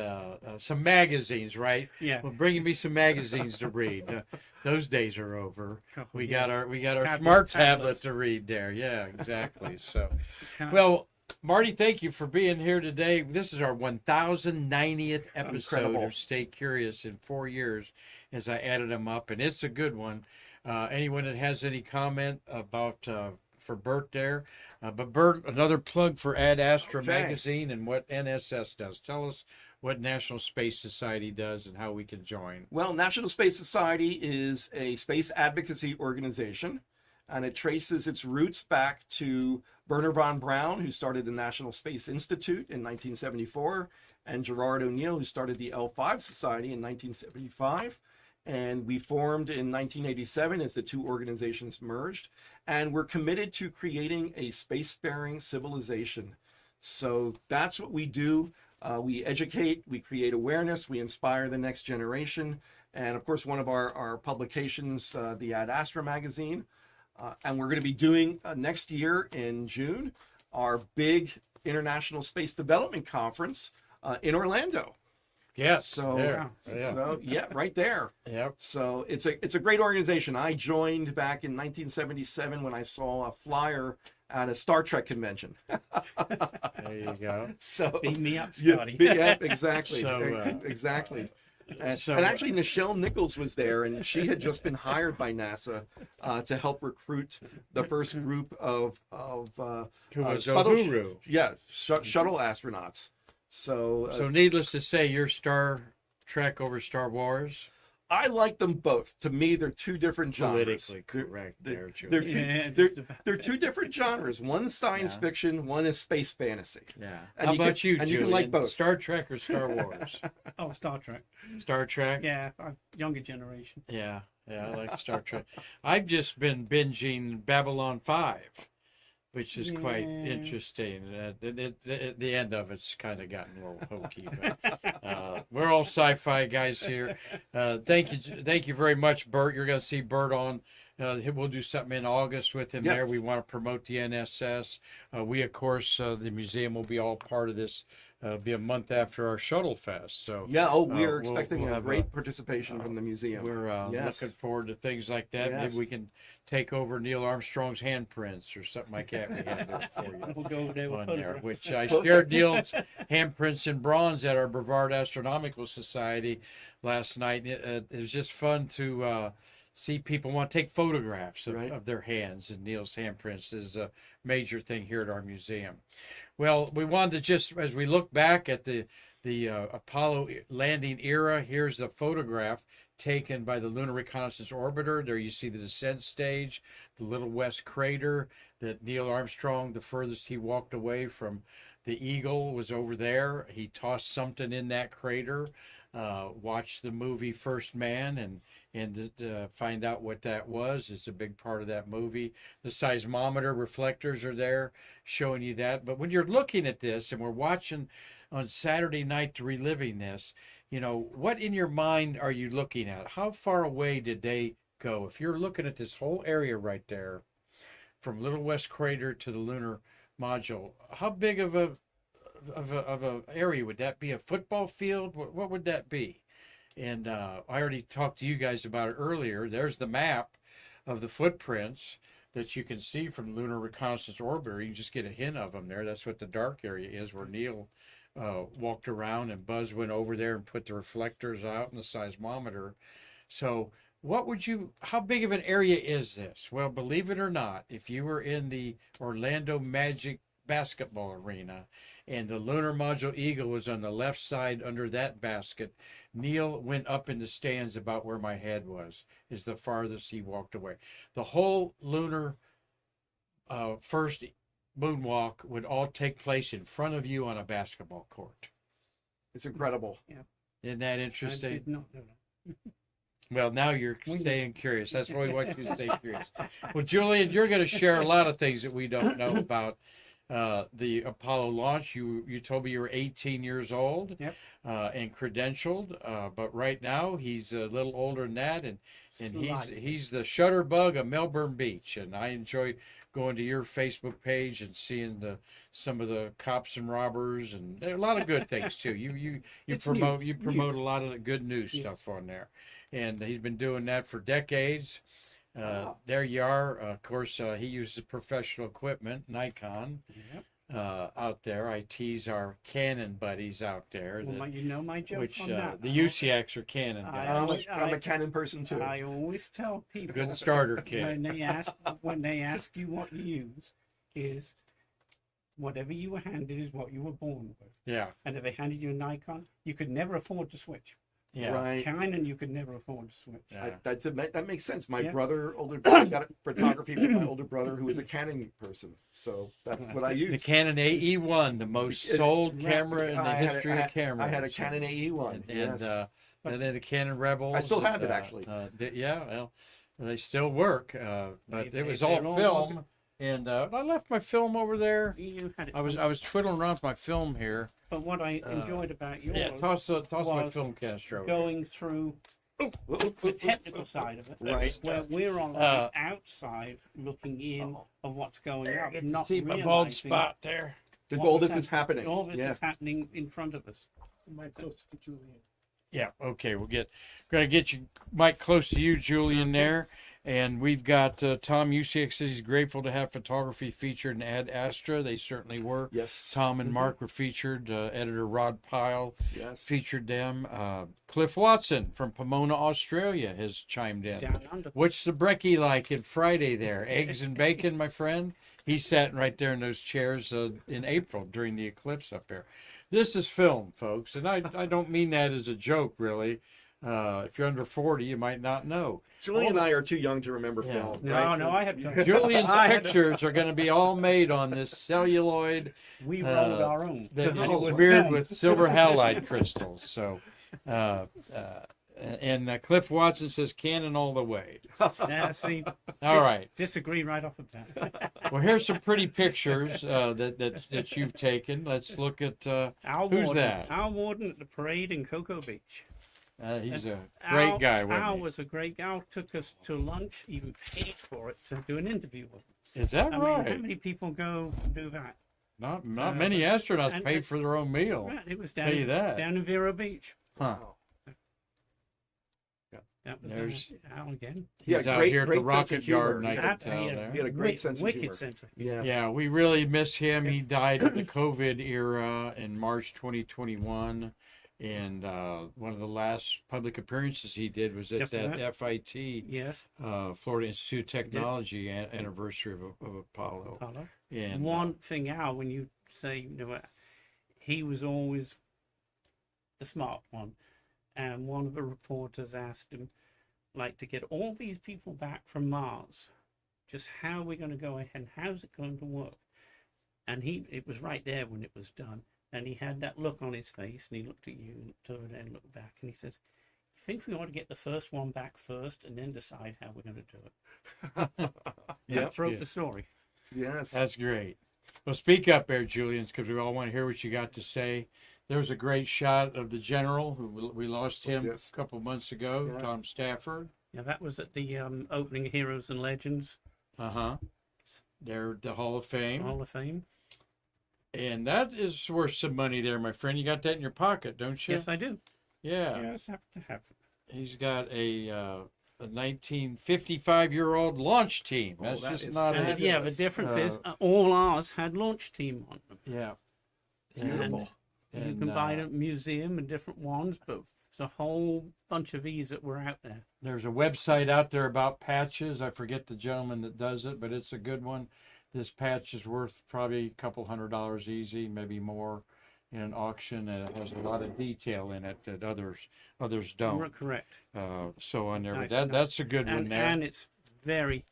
A: some magazines, right?
D: Yeah.
A: Well, bringing me some magazines to read. Those days are over. We got our
D: Tablet-
A: smart tablet
D: tablets.
A: to read there. Yeah, exactly. So,
D: Can I-
A: well, Marty, thank you for being here today. This is our 1090th episode
B: Incredible.
A: of Stay Curious in 4 years as I added them up, and it's a good one. Anyone that has any comment about for Burt there, but Burt, another plug for Ad Astra
B: Okay.
A: magazine and what NSS does. Tell us what National Space Society does and how we can join.
B: Well, National Space Society is a space advocacy organization, and it traces its roots back to Werner von Braun, who started the National Space Institute in 1974, and Gerard O'Neill, who started the L5 Society in 1975. And we formed in 1987 as the two organizations merged. And we're committed to creating a spacefaring civilization. So that's what we do. We educate, we create awareness, we inspire the next generation. And of course, one of our publications, the Ad Astra magazine. And we're going to be doing next year in June, our big International Space Development Conference in Orlando.
A: Yes.
B: So,
A: there. Yeah.
B: so yeah, right there.
A: Yep.
B: So it's a great organization. I joined back in 1977 when I saw a flyer at a Star Trek convention.
A: There you go.
B: So
D: Beat me up,
B: yeah,
D: Scotty.
B: yeah, exactly,
A: So,
B: exactly. And,
A: so-
B: and actually, Nichelle Nichols was there, and she had just been hired by NASA to help recruit the first group of
A: Who was
B: shuttle-
A: Uhuru.
B: shuttle astronauts. So,
A: So needless to say, you're Star Trek over Star Wars.
B: I like them both. To me, they're two different genres.
A: Politically correct there,
B: They're
A: Julie.
B: two,
D: Yeah,
B: they're,
D: just about.
B: they're two different genres. One's science
A: Yeah.
B: fiction, one is space fantasy.
A: Yeah.
B: And
A: How
B: you
A: about
B: can-
A: you,
B: and you
A: Julian?
B: can like both.
A: Star Trek or Star Wars?
D: Oh, Star Trek.
A: Star Trek?
D: Yeah, younger generation.
A: Yeah, I like Star Trek. I've just been binging Babylon 5, which is quite
D: Yeah.
A: interesting. The end of it's kind of gotten a little hokey, but we're all sci-fi guys here. Thank you very much, Burt. You're going to see Burt on. We'll do something in August with him
B: Yes.
A: there. We want to promote the NSS. We, of course, the museum will be all part of this It'll be a month after our Shuttle Fest. So
B: Yeah. Oh, we are
A: we'll
B: expecting a
A: have
B: great participation from the museum.
A: We're
B: Yes.
A: looking forward to things like that.
B: Yes.
A: Maybe we can take over Neil Armstrong's handprints or something like that. We had there for you.
D: We'll go over there with
A: On there,
D: photographs.
A: which I shared Neil's handprints in bronze at our Brevard Astronomical Society last night. It was just fun to see people want to take photographs
B: Right.
A: of their hands, and Neil's handprints is a major thing here at our museum. Well, we wanted to just, as we look back at the Apollo landing era, here's a photograph taken by the Lunar Reconnaissance Orbiter. There you see the descent stage, the Little West crater that Neil Armstrong, the furthest he walked away from the Eagle was over there. He tossed something in that crater. Watched the movie First Man and find out what that was. It's a big part of that movie. The seismometer reflectors are there showing you that. But when you're looking at this, and we're watching on Saturday night to reliving this, you know, what in your mind are you looking at? How far away did they go? If you're looking at this whole area right there, from Little West Crater to the lunar module, how big of a area would that be? A football field? What would that be? And I already talked to you guys about it earlier. There's the map of the footprints that you can see from the Lunar Reconnaissance Orbiter. You can just get a hint of them there. That's what the dark area is, where Neil walked around and Buzz went over there and put the reflectors out and the seismometer. So how big of an area is this? Well, believe it or not, if you were in the Orlando Magic basketball arena and the lunar module Eagle was on the left side under that basket, Neil went up in the stands about where my head was, is the farthest he walked away. The whole lunar first moonwalk would all take place in front of you on a basketball court.
B: It's incredible.
A: Isn't that
D: I
A: interesting?
D: did not know that.
A: Well, now you're staying curious. That's why we want you to stay curious. Well, Julian, you're going to share a lot of things that we don't know about the Apollo launch. You told me you were 18 years old.
D: Yep.
A: And credentialed, but right now he's a little older than that, and he's the shutterbug of Melbourne Beach, and I enjoy going to your Facebook page and seeing some of the cops and robbers, and there are a lot of good things too. You promote a lot of the good news stuff on there, and he's been doing that for decades. There you are. Of course, he uses professional equipment, Nikon.
D: Yep.
A: Out there, I tease our Canon buddies out there.
D: Well, you know my joke
A: Which
D: on that.
A: the UCX are Canon guys.
B: I'm a Canon person too.
D: I always tell people
A: Good starter kit.
D: when they ask you what you use, is whatever you were handed is what you were born with.
A: Yeah.
D: And if they handed you a Nikon, you could never afford to switch.
A: Yeah.
B: Right.
D: Canon, you could never afford to switch.
A: Yeah.
B: That makes sense. My
D: Yeah.
B: brother, I got photography from my older brother who is a Canon person. So that's what I
A: The
B: use.
A: Canon AE1, the most sold camera in the
B: I had
A: history
B: a-
A: of cameras.
B: I had a Canon AE1.
A: And,
B: yes.
A: and then the Canon Rebels.
B: I still have it, actually.
A: Yeah, well, they still work, but
D: They-
A: it was
D: they're
A: all
D: all
A: film.
D: working.
A: And I left my film over there.
D: You had it.
A: I was twiddling around with my film here.
D: But what I enjoyed about yours
A: Yeah, toss my
D: was
A: film canister over.
D: going through the technical side of it,
B: Right.
D: where we're on the outside looking in of what's going on,
A: Get to
D: not
A: see my bald
D: realizing
A: spot there.
D: what
B: All
D: was
B: this is happening.
D: All this
B: Yeah.
D: is happening in front of us.
C: My close to Julian.
A: Yeah, okay, gonna get you Mike close to you, Julian, there. And we've got Tom UCX says he's grateful to have photography featured in Ad Astra. They certainly were.
B: Yes.
A: Tom and Mark were featured. Editor Rod Pyle
B: Yes.
A: featured them. Cliff Watson from Pomona, Australia has chimed in.
D: Down under.
A: What's the brekkie like in Friday there? Eggs and bacon, my friend? He's sat right there in those chairs in April during the eclipse up there. This is film, folks, and I don't mean that as a joke, really. If you're under 40, you might not know.
B: Julian and I are too young to remember
A: Yeah.
B: film.
D: No,
B: right?
D: no, I had to.
A: Julian's
D: I had to-
A: pictures are going to be all made on this celluloid
D: We rolled our own.
A: that
D: And it
A: is
D: was
A: weird
D: filmed.
A: with silver halide crystals. So, and Cliff Watson says Canon all the way.
D: Yeah, see,
A: All right.
D: disagree right off the bat.
A: Well, here's some pretty pictures that you've taken. Let's look at.
D: Al
A: Who's
D: Warden,
A: that?
D: Al Warden at the parade in Cocoa Beach.
A: He's a great guy, wasn't
D: Al
A: he?
D: was a great guy. Al took us to lunch, even paid for it to do an interview with him.
A: Is that
D: I
A: right?
D: mean, how many people go do that?
A: Not
D: So,
A: many astronauts
D: and-
A: paid for their own meal.
D: Right, it was
A: Tell you that.
D: down in Vero Beach.
A: Huh.
B: Wow.
D: That was
A: There's-
D: Al again.
B: Yeah,
A: He's out
B: great-
A: here at the
B: great sense
A: rocket
B: of humor.
A: yard, and I
B: Yeah.
A: can tell there.
B: He had a great sense of
D: Wicked
B: humor.
D: center.
B: Yes.
A: Yeah, we really miss him. He died in the COVID era in March 2021. And one of the last public appearances he did was at
D: Just
A: that
D: that.
A: FIT,
D: Yes,
A: Florida Institute of Technology anniversary of Apollo.
D: Apollo.
A: And
D: One thing, Al, when you say, he was always the smart one. And one of the reporters asked him, like, to get all these people back from Mars, just how are we going to go ahead? How's it going to work? And it was right there when it was done. And he had that look on his face, and he looked at you, and looked over there, and looked back, and he says, "You think we ought to get the first one back first, and then decide how we're going to do it?"
B: Yeah.
D: That broke the story.
B: Yes.
A: that's great. Well, speak up there, Julian, because we all want to hear what you got to say. There's a great shot of the general who we lost him
B: Yes.
A: a couple months ago,
B: Yes.
A: Tom Stafford.
D: Yeah, that was at the opening Heroes and Legends
A: They're the Hall of Fame.
D: Hall of Fame.
A: And that is worth some money there, my friend. You got that in your pocket, don't you?
D: Yes, I do.
A: Yeah.
D: Yes, have to have it.
A: He's got a 1955-year-old launch team.
B: Oh,
A: That's
B: that
A: just
B: is
A: not
D: And
A: it.
D: yeah, the difference is all ours had launch team on them.
A: Yeah.
B: Beautiful.
D: And you
A: And,
D: can buy a museum and different ones, but there's a whole bunch of these that were out there.
A: There's a website out there about patches. I forget the gentleman that does it, but it's a good one. This patch is worth probably a couple $100 easy, maybe more, in an auction, and it has a lot of detail in it that others
D: You're
A: don't.
D: correct.
A: So on there,
D: Nice,
A: but
D: nice.
A: that's a good one
D: And,
A: there.
D: and it's very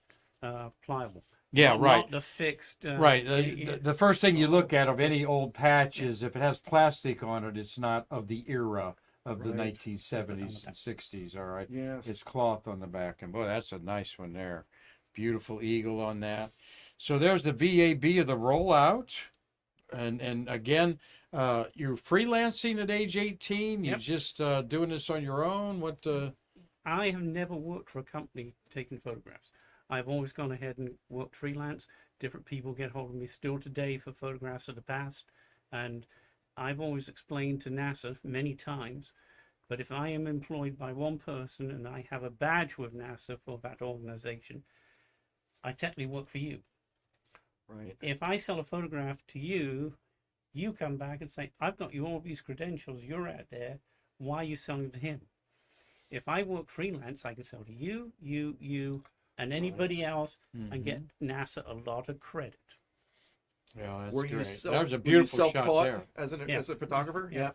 D: pliable.
A: Yeah,
D: Not-
A: right.
D: Not the fixed.
A: Right.
D: yeah,
A: The first thing you look at of any old patch is if it has plastic on it, it's not of the era of the
B: Right.
A: 1970s and 60s. All right.
B: Yes.
A: It's cloth on the back. And boy, that's a nice one there. Beautiful eagle on that. So there's the VAB of the rollout. And again, you're freelancing at age 18. You're
D: Yep.
A: just doing this on your own. What?
D: I have never worked for a company taking photographs. I've always gone ahead and worked freelance. Different people get hold of me still today for photographs of the past. And I've always explained to NASA many times, but if I am employed by one person and I have a badge with NASA for that organization, I technically work for you.
B: Right.
D: If I sell a photograph to you, you come back and say, I've got you all these credentials, you're out there, why are you selling to him? If I work freelance, I can sell to you, and anybody else and get NASA a lot of credit.
A: Yeah, that's
B: Were you
A: great.
B: self,
A: That was a
B: were you
A: beautiful shot
B: self-taught
A: there.
B: as
D: Yeah.
B: as a photographer?
D: Yeah.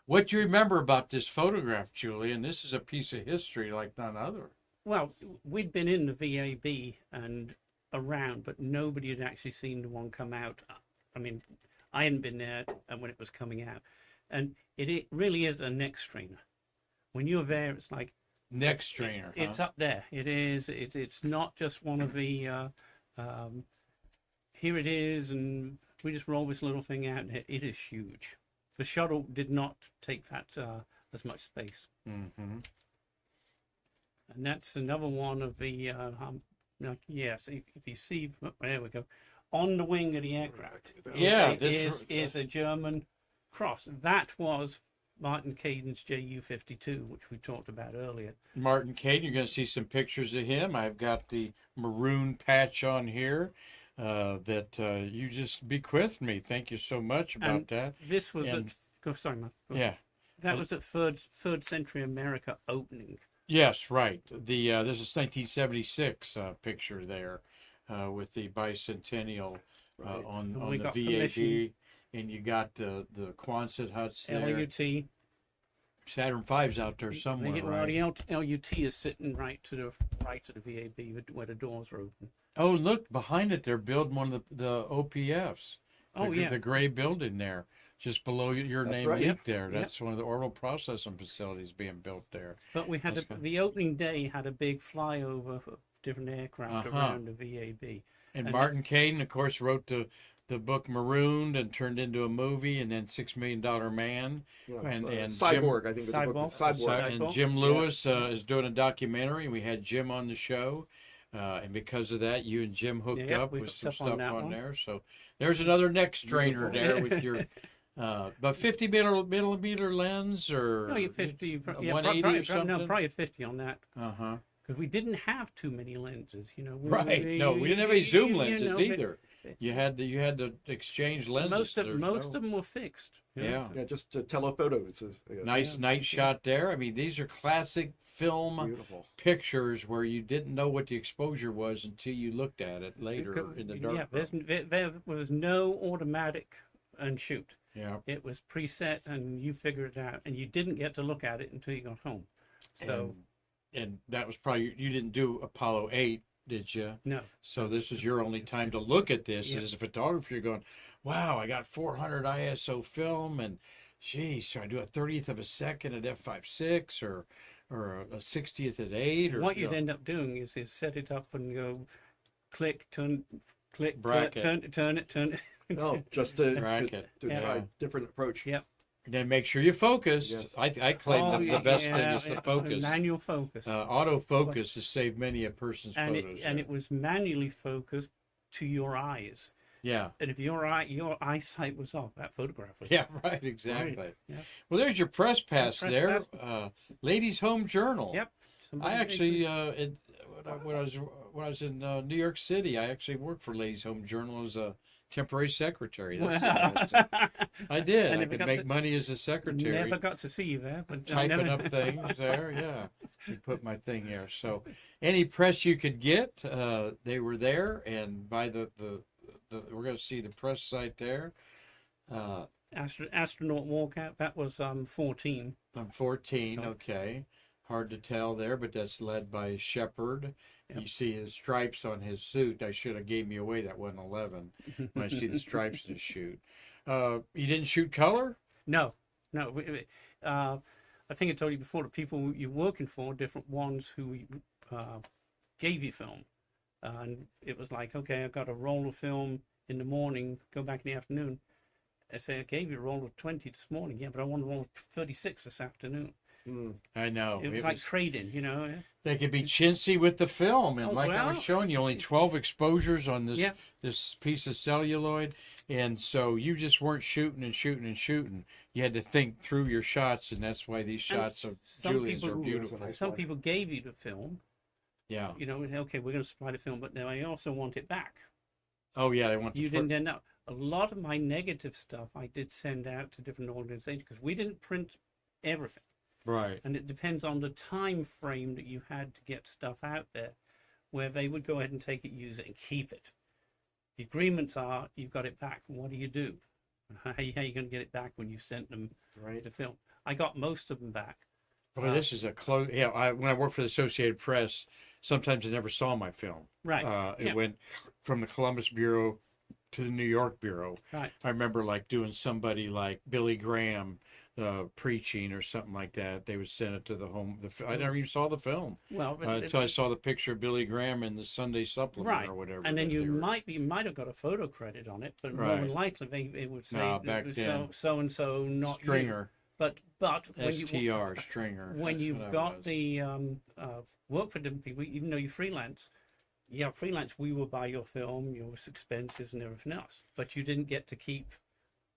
A: What do you remember about this photograph, Julian? This is a piece of history like none other.
D: Well, we'd been in the VAB and around, but nobody had actually seen the one come out. I mean, I hadn't been there when it was coming out. And it really is a neck strainer. When you're there, it's like,
A: Neck strainer.
D: it's up there. It is. It's not just one of the, here it is, and we just roll this little thing out. And it is huge. The shuttle did not take that as much space.
A: Mm-hmm.
D: And that's another one of the, yes, if you see, there we go, on the wing of the aircraft.
A: Yeah,
D: is a German cross. That was Martin Caden's Ju-52, which we talked about earlier.
A: Martin Caden, you're going to see some pictures of him. I've got the maroon patch on here that you just bequeathed me. Thank you so much about
D: And
A: that.
D: This was
A: And-
D: at, go, sorry, man. Go.
A: Yeah.
D: That was at third Century America opening.
A: Yes, right. The this is 1976 picture there with the bicentennial
B: Right.
A: on
D: we
A: the
D: got
A: VAB,
D: permission.
A: and you got the Quonset huts there.
D: LUT.
A: Saturn V's out there somewhere,
D: Well,
A: right?
D: the LUT is sitting right to the VAB where the doors are open.
A: Oh, look behind it. They're building one of the OPFs.
D: Oh, yeah.
A: The gray building there, just below your
B: That's
A: name,
B: right.
A: Leek there.
D: Yep.
A: That's one of the orbital processing facilities being built there.
D: But we had
A: That's good.
D: the opening day had a big flyover of different aircraft
A: Uh-huh.
D: around the VAB.
A: And
D: And
A: Martin Caden, of course, wrote the book Marooned and turned into a movie, and then $6 Million Man.
B: Yeah.
A: And
B: Cyborg, I think. was the book.
D: Cyborg.
B: Cyborg.
A: And
D: Cyborg.
A: Jim Lewis is doing a documentary. We had Jim on the show. And because of that, you and Jim hooked
D: Yep,
A: up
D: we
A: with
D: hooked
A: some
D: up on
A: stuff
D: that
A: on
D: one.
A: there. So there's another neck strainer
B: Beautiful.
A: there with your, but 50 millimeter lens or
D: No, you're 50.
A: 180
D: probably,
A: or something.
D: No, probably 50 on that.
A: Uh-huh.
D: Because we didn't have too many lenses, you know.
A: Right. No, we didn't have any zoom lenses
D: know, but
A: either. You had to exchange lenses.
D: Most
A: so
D: of
A: there's
D: most
A: no-
D: of them were fixed. you know.
A: Yeah.
B: Yeah, just telephotos. I guess.
A: Nice night shot there. I mean, these are classic film
B: Beautiful.
A: pictures where you didn't know what the exposure was until you looked at it later in the dark.
D: Yeah, there was no automatic unshoot.
A: Yeah.
D: It was preset, and you figured it out, and you didn't get to look at it until you got home. So
A: And that was probably, you didn't do Apollo 8, did you?
D: no,
A: So this is your only time to look at this.
D: Yeah.
A: As a photographer, you're going, wow, I got 400 ISO film, and geez, should I do a 30th of a second at f5.6 or a 60th at 8? Or
D: what you'd end up doing is set it up and go click, click,
A: Bracket.
D: turn it.
B: Oh, just to
A: Bracket.
B: try
A: Yeah.
B: a different approach.
D: Yep.
A: And then make sure you focus.
B: Yes.
A: I claim the best thing is the focus.
D: Manual focus.
A: Autofocus has saved many a person's
D: and
A: photos.
D: it was manually focused to your eyes.
A: Yeah.
D: And if your eyesight was off, that photograph was
A: Yeah, right, exactly.
D: Yeah.
A: Well, there's your press pass
D: Press
A: there.
D: pass.
A: Ladies' Home Journal.
D: Yep.
A: I actually, when I was in New York City, I actually worked for Ladies' Home Journal as a temporary secretary. That's interesting. I did. I could make money as a secretary.
D: Never got to see you there, but
A: Typing up things there, yeah. You put my thing there. So, any press you could get, they were there, and by the we're going to see the press site there.
D: Astronaut walkout. That was 14.
A: I'm 14,
D: Oh.
A: okay. Hard to tell there, but that's led by Shepard.
D: Yep.
A: You see his stripes on his suit. I should have gave me away that 111 when I see the stripes in his shoot. You didn't shoot color?
D: No. I think I told you before, the people you're working for, different ones who gave you film. And it was like, okay, I've got a roll of film in the morning, go back in the afternoon. I say, I gave you a roll of 20 this morning. Yeah, but I want a roll of 36 this afternoon.
A: I know.
D: It was like trading, you know.
A: They could be chintzy with the film. And
D: Oh,
A: like I was
D: well.
A: showing you, only 12 exposures on this
D: Yeah.
A: this piece of celluloid. And so you just weren't shooting. You had to think through your shots, and that's why these shots of
D: some
A: Julian's
D: people-
A: are beautiful.
B: nice
D: Some
B: one.
D: people gave you the film,
A: Yeah.
D: you know, okay, we're going to supply the film, but now I also want it back.
A: Oh, yeah. They want the
D: You didn't end up. A lot of my negative stuff I did send out to different organizations because we didn't print everything.
A: Right.
D: And it depends on the time frame that you had to get stuff out there, where they would go ahead and take it, use it, and keep it. The agreements are, you've got it back. What do? How are you going to get it back when you sent them
B: Right.
D: the film? I got most of them back.
A: Boy, this is a close. Yeah, when I worked for the Associated Press, sometimes I never saw my film.
D: Right.
A: It went from the Columbus Bureau to the New York Bureau.
D: Right.
A: I remember like doing somebody like Billy Graham preaching or something like that. They would send it to the home. I never even saw the film
D: Well,
A: until I saw the picture of Billy Graham in the Sunday Supplement
D: right.
A: or whatever.
D: And then
A: that
D: you
A: they were-
D: might have got a photo credit on it, but more
A: Right.
D: than likely it would say
A: No, back then.
D: so and so, not you.
A: Stringer,
D: But when you
A: STR, Stringer.
D: when
A: That's
D: you've
A: what I
D: got
A: was.
D: the work for different people, even though you're freelance, we will buy your film, your expenses, and everything else. But you didn't get to keep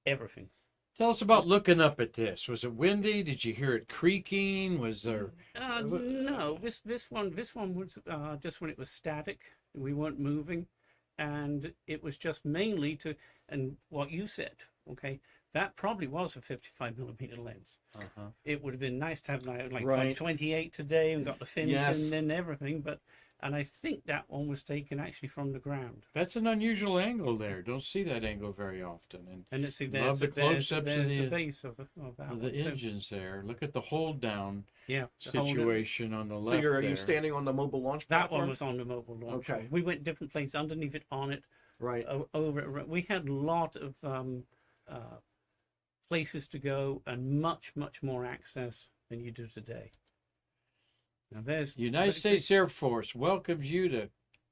D: everything.
A: Tell us about looking up at this. Was it windy? Did you hear it creaking? Was there?
D: No, this one was just when it was static. We weren't moving, and it was just mainly and what you said. Okay, that probably was a 55mm lens.
A: Uh-huh.
D: It would have been nice to have like
B: Right.
D: 28 today and got the fins
B: Yes.
D: in and everything, and I think that one was taken actually from the ground.
A: That's an unusual angle there. Don't see that angle very often.
D: And let's see,
A: Love the close-ups of
D: there's
A: the-
D: the base of that
A: And
D: one
A: the
D: too.
A: engines there. Look at the hold down
D: Yeah, the whole-
A: situation on the
B: So
A: left.
B: are you
A: there.
B: standing on the mobile launch
D: That
B: platform?
D: one was on the mobile launch.
B: Okay.
D: We went different places, underneath it, on it,
B: Right.
D: over it. We had a lot of places to go and much more access than you do today. Now there's
A: United
D: let's see.
A: States Air Force welcomes you to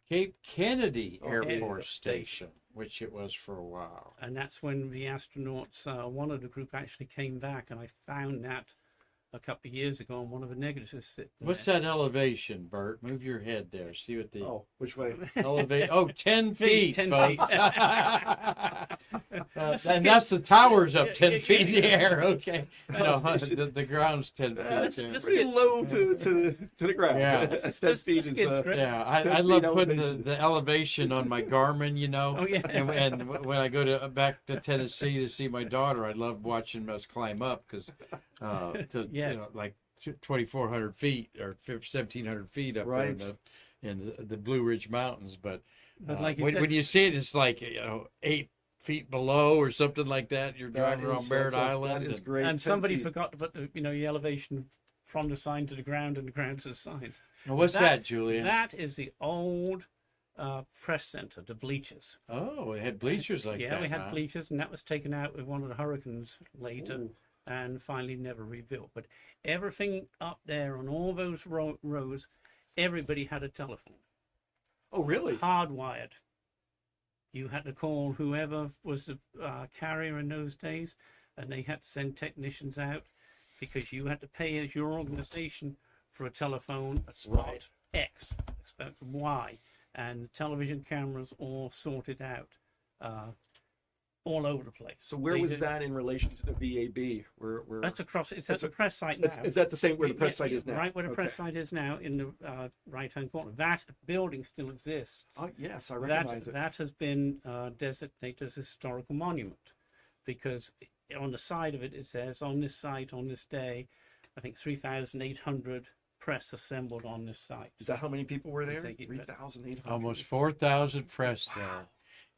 A: Cape Kennedy Air
D: Air
A: Force
D: Station.
A: Station, which it was for a while.
D: And that's when the astronauts, one of the group actually came back, and I found that a couple of years ago, and one of the negatives sitting
A: What's
D: there.
A: that elevation, Bert? Move your head there. See what the
B: Oh, which way?
A: elevate. Oh, 10 feet,
D: 10
A: folks.
D: feet.
A: And that's the tower's up 10 feet in the air. Okay. No,
B: That's-
A: the ground's 10 feet.
B: That's
A: there.
B: pretty low to the ground.
A: Yeah.
B: 10 feet is
A: Yeah, I
B: 10
A: love
B: feet
A: putting
B: elevation.
A: the elevation on my Garmin, you know.
D: Oh, yeah.
A: And when I go back to Tennessee to see my daughter, I love watching us climb up because
D: Yes.
A: like 2,400 feet or 1,700 feet up
B: Right.
A: there in the Blue Ridge Mountains. But,
D: But like you
A: when,
D: said-
A: when you see it, it's like 8 feet below or something like that. You're driving around Barrett Island.
B: That is
A: and-
B: great.
D: And
B: 10
D: somebody
B: feet.
D: forgot to put the elevation from the sign to the ground and the ground to the sign.
A: Well, what's that, Julian?
D: That is the old press center, the bleachers.
A: Oh, it had bleachers like
D: Yeah,
A: that.
D: we had
A: huh?
D: bleachers, and that was taken out with one of the hurricanes later,
B: Ooh.
D: and finally never rebuilt. But everything up there on all those rows, everybody had a telephone,
B: Oh, really?
D: hardwired. You had to call whoever was the carrier in those days, and they had to send technicians out because you had to pay as your organization for a telephone at spot
B: Right.
D: X, spot Y, and the television cameras all sorted out all over the place.
B: So where
D: They
B: was
D: did-
B: that in relation to the VAB? Where
D: That's across. It's at
B: It's
D: the
B: a-
D: press site now.
B: is that the same where the press
D: Yeah,
B: site is now?
D: Right where the press
B: Okay.
D: site is now, in the right-hand corner. That building still exists.
B: Oh, yes, I recognize it.
D: That has been designated as a historical monument because on the side of it, it says on this site on this day, I think 3,800 press assembled on this site.
B: Is that how many people were there?
D: Take it-
B: 3,800.
A: Almost 4,000 press there.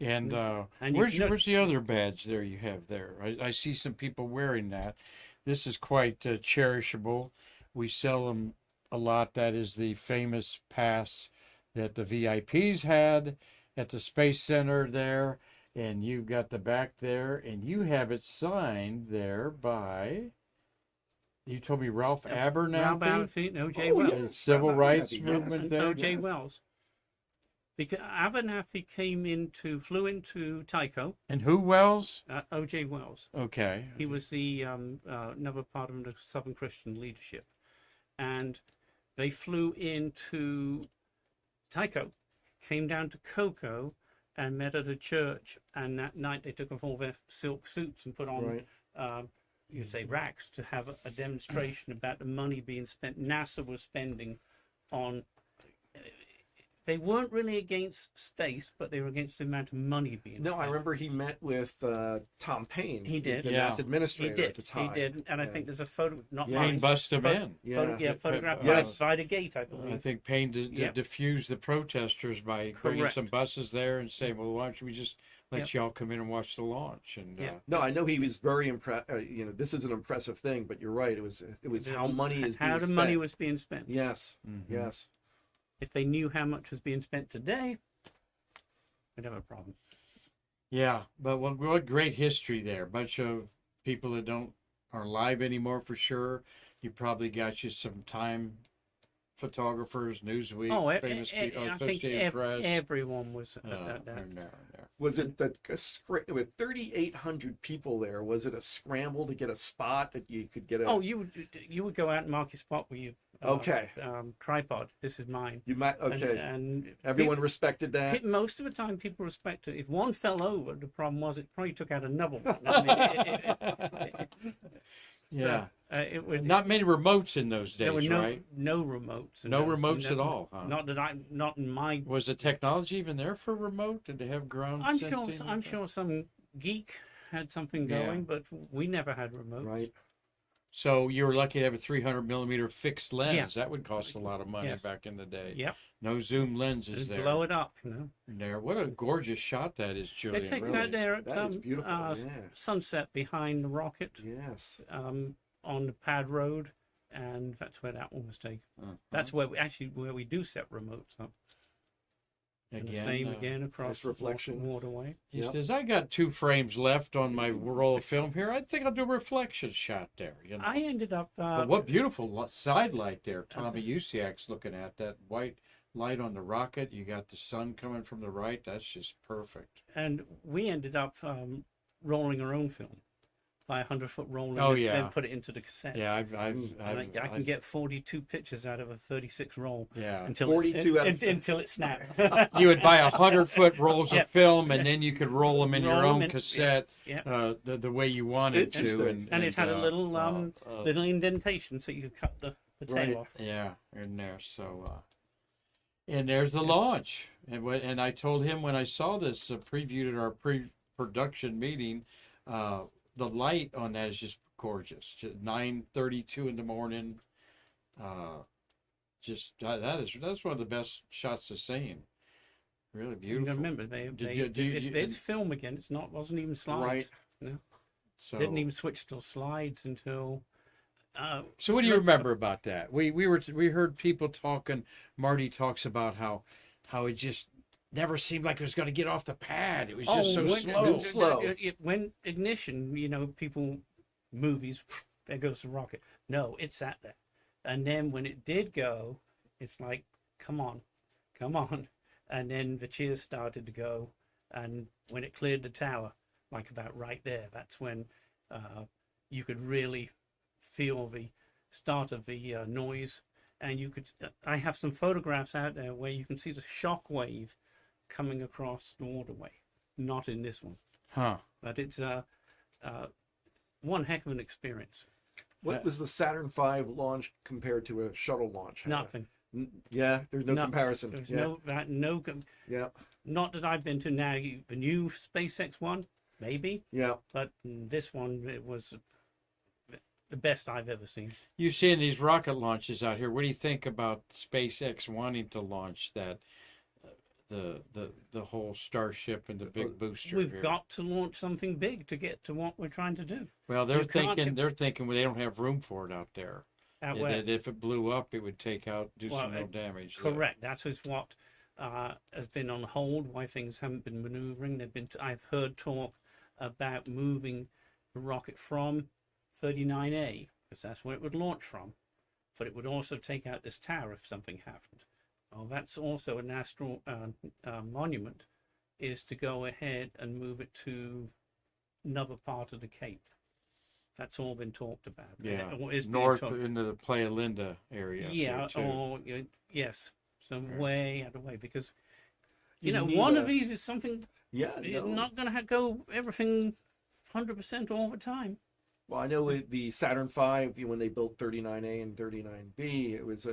A: And,
D: And
A: where's
D: you know-
A: the other badge there you have there? I see some people wearing that. This is quite cherishable. We sell them a lot. That is the famous pass that the VIPs had at the Space Center there. And you've got the back there, and you have it signed there by, you told me Ralph
D: Ralph
A: Abernathy?
D: Abernathy and O.J.
B: Oh,
D: Wells.
B: yeah.
A: And Civil
B: Ralph
A: Rights
B: Abernathy, yes.
A: Movement
D: And
A: there.
D: O.J.
B: yes.
D: Wells. Because Abernathy flew into Tycho,
A: And who Wells?
D: O.J. Wells.
A: Okay.
D: He was the another part of the Southern Christian leadership, and they flew into Tycho, came down to Cocoa, and met at a church. And that night they took off all their silk suits and put on,
B: Right.
D: you'd say, racks to have a demonstration about the money being spent. NASA was spending on. They weren't really against space, but they were against the amount of money being
B: No,
D: spent.
B: I remember he met with Tom Paine.
D: He did.
B: the
A: Yeah.
B: NASA
D: He
B: administrator at the
D: did. He
B: time.
D: did, and I
B: Yeah.
D: think there's a photo, not
B: Yeah.
A: Payne
D: mine,
A: bust him
D: but-
A: in.
B: Yeah.
D: photographed
B: Yes.
D: by the gate, I
A: I
D: believe.
A: think Payne
D: Yep.
A: diffused the protesters by bringing
D: Correct.
A: some buses there and saying, "Well, why don't we just let
D: Yep.
A: y'all come in and watch the launch?" And
D: Yeah.
B: No, I know he was very impressed. This is an impressive thing, but you're right. It was how money is
D: how
B: being
D: the money
B: spent.
D: was being spent.
B: Yes,
A: Mhm.
B: yes.
D: If they knew how much was being spent today, we'd have a problem.
A: Yeah, but what great history there. A bunch of people that aren't alive anymore for sure. You probably got you some Time photographers, Newsweek,
D: Oh,
A: famous people,
D: I think
A: Associated Press.
D: everyone was at that.
A: and there.
B: Was it that with 3,800 people there? Was it a scramble to get a spot that you could get a?
D: Oh, you would go out and mark your spot with your
B: Okay.
D: tripod. This is mine.
B: You might. Okay.
D: And
B: Everyone respected that.
D: most of the time, people respect it. If one fell over, the problem was it probably took out another one. I mean,
A: Yeah.
D: it was
A: Not many remotes in those days,
D: there were
A: right?
D: no remotes.
A: No remotes at all, huh?
D: Not in my.
A: Was the technology even there for remote? Did they have ground?
D: I'm sure.
A: sensing?
D: I'm sure some geek had something
A: Yeah.
D: going, but we never had remotes.
B: Right.
A: So you were lucky to have a 300 millimeter fixed lens.
D: Yeah.
A: That would cost a lot of money
D: Yes.
A: back in the day.
D: Yep.
A: No zoom lenses
D: Just
A: there.
D: blow it up, you know.
A: There. What a gorgeous shot that is, Julian.
D: It takes
A: really.
D: out there at
B: That is beautiful. Yeah.
D: sunset behind the rocket
B: Yes.
D: on the pad road, and that's where that one was taken. That's where we do set remotes up. And the same again across
B: nice
D: the
B: reflection.
D: waterway.
A: He
B: Yep.
A: says, I got 2 frames left on my roll of film here. I think I'll do a reflection shot there. You know?
D: I ended up.
A: But what beautiful side light there. Tommy Usiak's looking at that white light on the rocket. You got the sun coming from the right. That's just perfect.
D: And we ended up rolling our own film. by 100-foot roll and
A: Oh,
D: then,
A: yeah.
D: then put it into the cassette.
A: Yeah,
D: And I can get 42 pictures out of a 36 roll
A: yeah.
D: until
B: 42 out of-
D: until it snaps.
A: You would buy 100-foot rolls
D: Yep.
A: of film, and then you could roll them in your
D: Roll 'em
A: own
D: in,
A: cassette
D: yeah.
A: the way you wanted to.
B: Interesting.
D: And it had a little
A: uh,
D: little indentation so you could cut the tail
B: Right.
D: off.
A: yeah, in there. So, and there's the launch. And I told him when I saw this previewed at our pre-production meeting, the light on that is just gorgeous. 9:32 in the morning. That's one of the best shots I've seen. Really
D: You
A: beautiful.
D: gotta remember, it's film again. Wasn't even slides.
B: Right.
A: So,
D: Didn't even switch to slides until.
A: So what do you remember about that? We heard people talking. Marty talks about how it just never seemed like it was going to get off the pad. It was just so slow.
B: slow.
D: When ignition, movies, there goes the rocket. No, it sat there, and then when it did go, it's like, come on, and then the cheers started to go, and when it cleared the tower, like about right there, that's when you could really feel the start of the noise, and you could. I have some photographs out there where you can see the shock wave coming across the waterway. Not in this one,
A: Huh.
D: but it's one heck of an experience.
B: What was the Saturn V launch compared to a shuttle launch?
D: Nothing.
B: Yeah, there's no
D: Nothing.
B: comparison.
D: There's
B: Yeah.
D: no. Not that I've been to now. The new SpaceX one, maybe,
B: Yeah.
D: but this one, it was the best I've ever seen.
A: You've seen these rocket launches out here. What do you think about SpaceX wanting to launch that, the whole Starship and the big booster?
D: We've
A: here?
D: got to launch something big to get to what we're trying to do.
A: Well,
D: you can't get-
A: they're thinking well, they don't have room for it out there.
D: Out
A: And
D: where,
A: that if it blew up, it would do
D: Well,
A: some real damage.
D: correct. That is what has been on hold. Why things haven't been manoeuvring. I've heard talk about moving the rocket from 39A, because that's where it would launch from, but it would also take out this tower if something happened. Well, that's also an astral monument, is to go ahead and move it to another part of the Cape. That's all been talked about.
A: Yeah,
D: Or is being
A: north
D: talked-
A: into the Playa Linda area.
D: yeah,
A: there, too.
D: or yes, some
A: Yeah.
D: way out of the way, because
B: You need
D: one
B: a-
D: of these is something
B: Yeah.
D: you're
B: No.
D: not going to go everything 100% all the time.
B: Well, I know the Saturn V, when they built 39A and 39B, it was